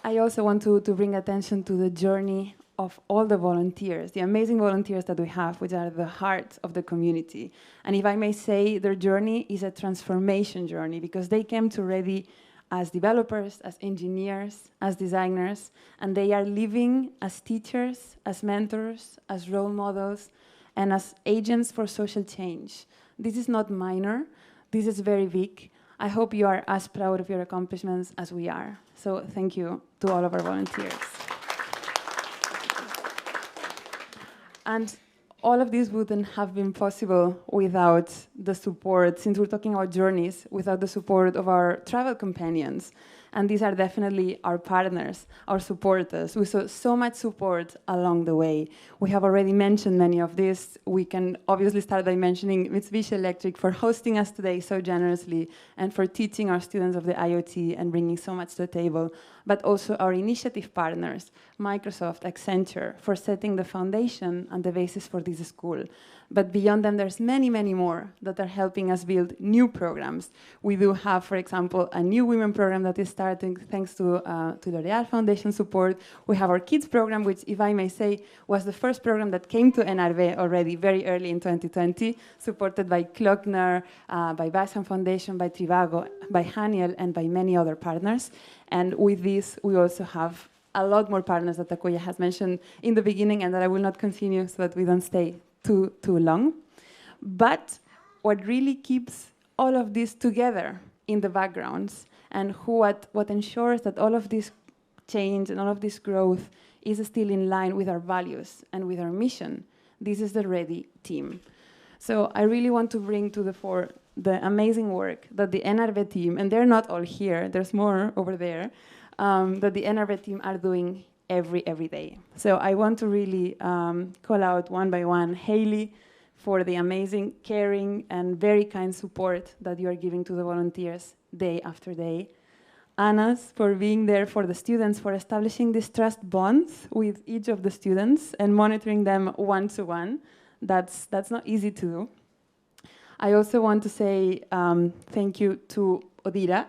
C: I also want to bring attention to the journey of all the volunteers, the amazing volunteers that we have, which are the heart of the community. And if I may say, their journey is a transformation journey, because they came to ReDI as developers, as engineers, as designers, and they are living as teachers, as mentors, as role models, and as agents for social change. This is not minor, this is very big. I hope you are as proud of your accomplishments as we are. So thank you to all of our volunteers. And all of this wouldn't have been possible without the support, since we're talking about journeys, without the support of our travel companions. And these are definitely our partners, our supporters. We saw so much support along the way. We have already mentioned many of these. We can obviously start by mentioning Mitsubishi Electric for hosting us today so generously and for teaching our students of the IoT and bringing so much to the table, but also our initiative partners, Microsoft, Accenture, for setting the foundation and the basis for this school. But beyond them, there's many, many more that are helping us build new programs. We do have, for example, a new women program that is starting thanks to L'Oréal Foundation support. We have our kids program, which, if I may say, was the first program that came to NRW already very early in 2020, supported by Klockner, by Bashan Foundation, by Trivago, by Haniel, and by many other partners. And with this, we also have a lot more partners that Takuya has mentioned in the beginning and that I will not continue so that we don't stay too long. But what really keeps all of this together in the backgrounds and what ensures that all of this change and all of this growth is still in line with our values and with our mission, this is the ReDI team. So I really want to bring to the fore the amazing work that the NRW team, and they're not all here, there's more over there, that the NRW team are doing every day. So I want to really call out one by one Haley for the amazing, caring, and very kind support that you are giving to the volunteers day after day. Anas for being there for the students, for establishing these trust bonds with each of the students and monitoring them one-to-one. That's not easy to do. I also want to say thank you to Odira,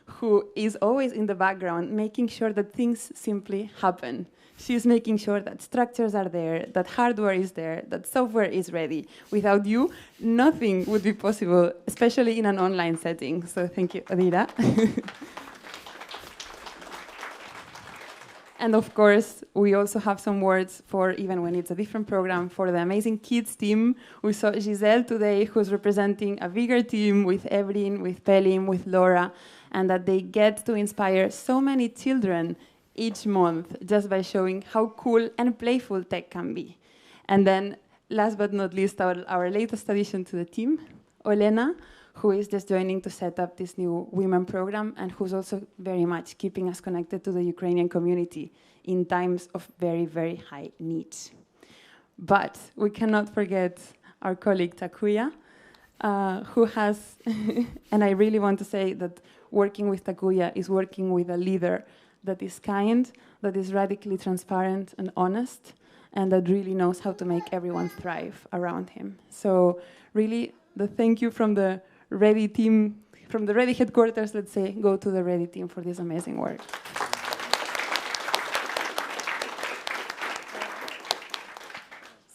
C: who is always in the background, making sure that things simply happen. She's making sure that structures are there, that hardware is there, that software is ready. Without you, nothing would be possible, especially in an online setting. So thank you, Odira. And of course, we also have some words for, even when it's a different program, for the amazing kids team. We saw Giselle today, who's representing a bigger team with Evelyn, with Pelim, with Laura, and that they get to inspire so many children each month just by showing how cool and playful tech can be. And then, last but not least, our latest addition to the team, Olena, who is just joining to set up this new women program and who's also very much keeping us connected to the Ukrainian community in times of very, very high need. But we cannot forget our colleague Takuya, who has, and I really want to say that working with Takuya is working with a leader that is kind, that is radically transparent and honest, and that really knows how to make everyone thrive around him. So really, the thank you from the ReDI team, from the ReDI headquarters, let's say, go to the ReDI team for this amazing work.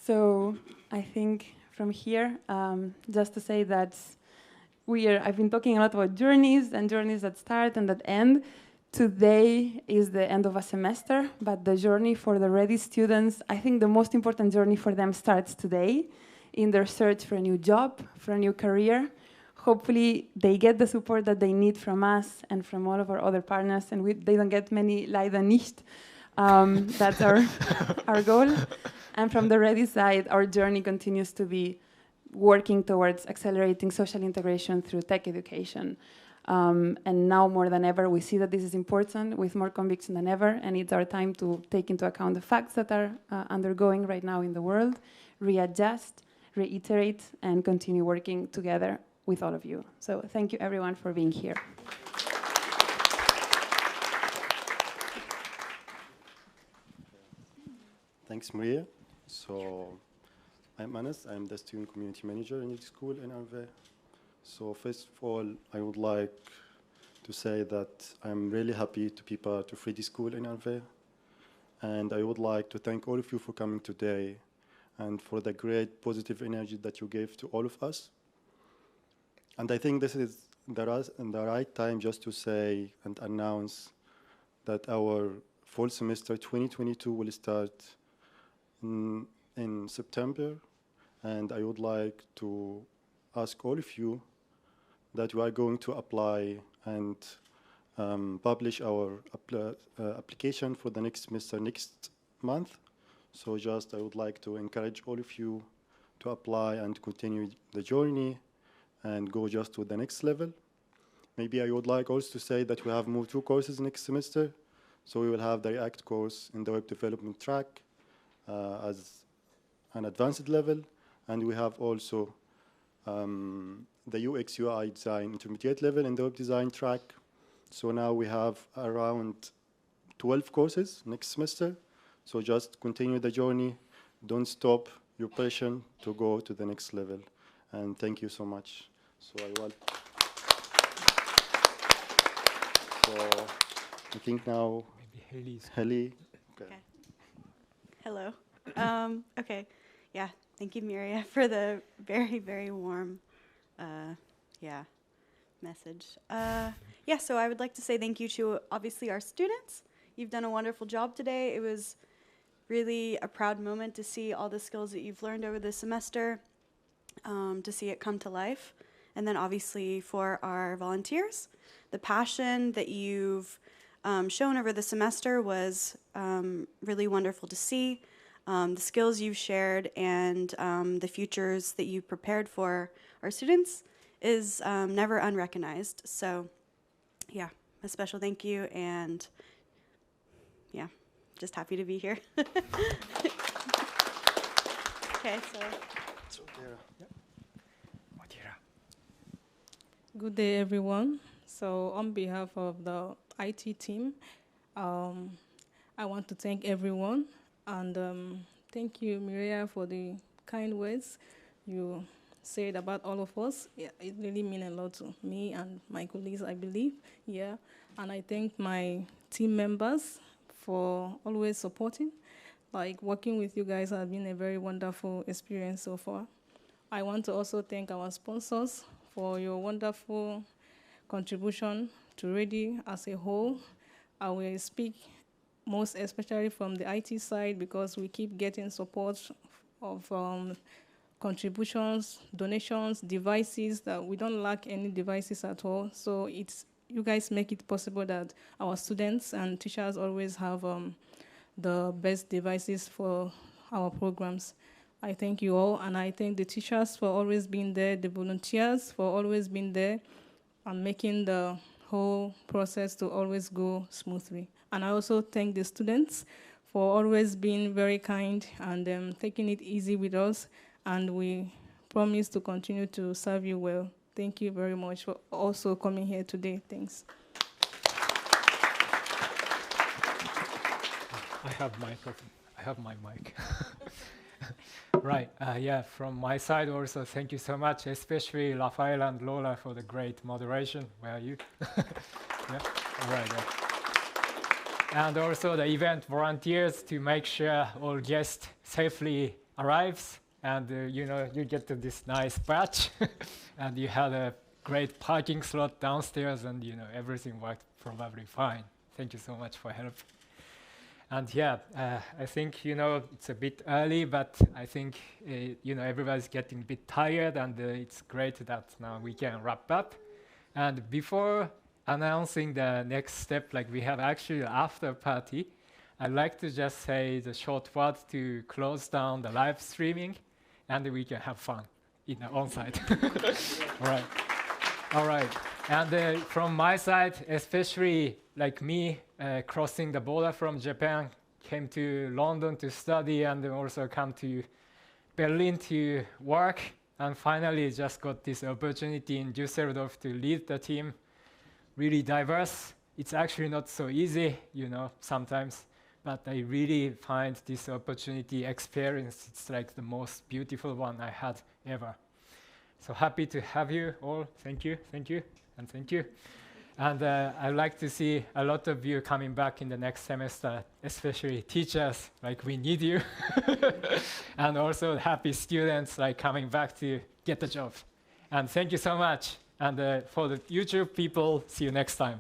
C: So I think from here, just to say that I've been talking a lot about journeys and journeys that start and that end. Today is the end of a semester, but the journey for the ReDI students, I think the most important journey for them starts today in their search for a new job, for a new career. Hopefully they get the support that they need from us and from all of our other partners, and they don't get many leider nicht. That's our goal. And from the ReDI side, our journey continues to be working towards accelerating social integration through tech education. And now more than ever, we see that this is important with more conviction than ever, and it's our time to take into account the facts that are undergoing right now in the world, readjust, reiterate, and continue working together with all of you. So thank you everyone for being here.
D: Thanks, Maria. So I'm Anas. I'm the student community manager in ReDI School NRW. So first of all, I would like to say that I'm really happy to be part of ReDI School NRW. And I would like to thank all of you for coming today and for the great positive energy that you gave to all of us. And I think this is the right time just to say and announce that our fall semester 2022 will start in September. And I would like to ask all of you that we are going to apply and publish our application for the next semester next month. So just I would like to encourage all of you to apply and continue the journey and go just to the next level. Maybe I would like also to say that we have moved 2 courses next semester. So we will have the React course in the web development track as an advanced level. And we have also the UX UI design intermediate level in the web design track. So now we have around 12 courses next semester. So just continue the journey. Don't stop your passion to go to the next level. And thank you so much. So I think now
B: maybe
D: Haley.
J: Okay. Hello. Okay. Yeah. Thank you, Miria, for the very, very warm, message. Yeah. So I would like to say thank you to obviously our students. You've done a wonderful job today. It was really a proud moment to see all the skills that you've learned over the semester, to see it come to life. And then obviously for our volunteers, the passion that you've shown over the semester was really wonderful to see. The skills you've shared and the futures that you prepared for our students is never unrecognized. So yeah, a special thank you, and yeah, just happy to be here. Okay, so.
H: Good day, everyone. So on behalf of the IT team, I want to thank everyone. And thank you, Mireya, for the kind words you said about all of us. Yeah, it really means a lot to me and my colleagues, I believe. Yeah, and I thank my team members for always supporting. Like, working with you guys has been a very wonderful experience so far. I want to also thank our sponsors for your wonderful contribution to ReDI as a whole. I will speak most especially from the IT side, because we keep getting support of contributions, donations, devices, that we don't lack any devices at all. So you guys make it possible that our students and teachers always have the best devices for our programs. I thank you all, and I thank the teachers for always being there, the volunteers for always being there and making the whole process to always go smoothly. And I also thank the students for always being very kind and taking it easy with us, and we promise to continue to serve you well. Thank you very much for also coming here today. Thanks.
B: I have my mic. Right, yeah, from my side also, thank you so much, especially Rafael and Lola for the great moderation. Where are you? Yeah, all right. Yeah. And also the event volunteers to make sure all guests safely arrives, and you know, you get to this nice batch, and you had a great parking slot downstairs, and you know, everything worked probably fine. Thank you so much for help. And yeah, I think, you know, it's a bit early, but I think, you know, everybody's getting a bit tired, and it's great that now we can wrap up. And before announcing the next step, like we have actually an after party, I'd like to just say the short word to close down the live streaming, and we can have fun in the on-site. All right. All right. And from my side, especially like me, crossing the border from Japan, came to London to study, and also come to Berlin to work, and finally just got this opportunity in Düsseldorf to lead the team. Really diverse. It's actually not so easy, you know, sometimes, but I really find this opportunity experience, it's like the most beautiful one I had ever. So happy to have you all. Thank you, and thank you. And I'd like to see a lot of you coming back in the next semester, especially teachers, like we need you. And also happy students, like coming back to get the job. And thank you so much. And for the YouTube people, see you next time.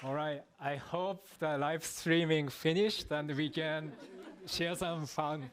B: All right, I hope the live streaming finished and we can share some fun.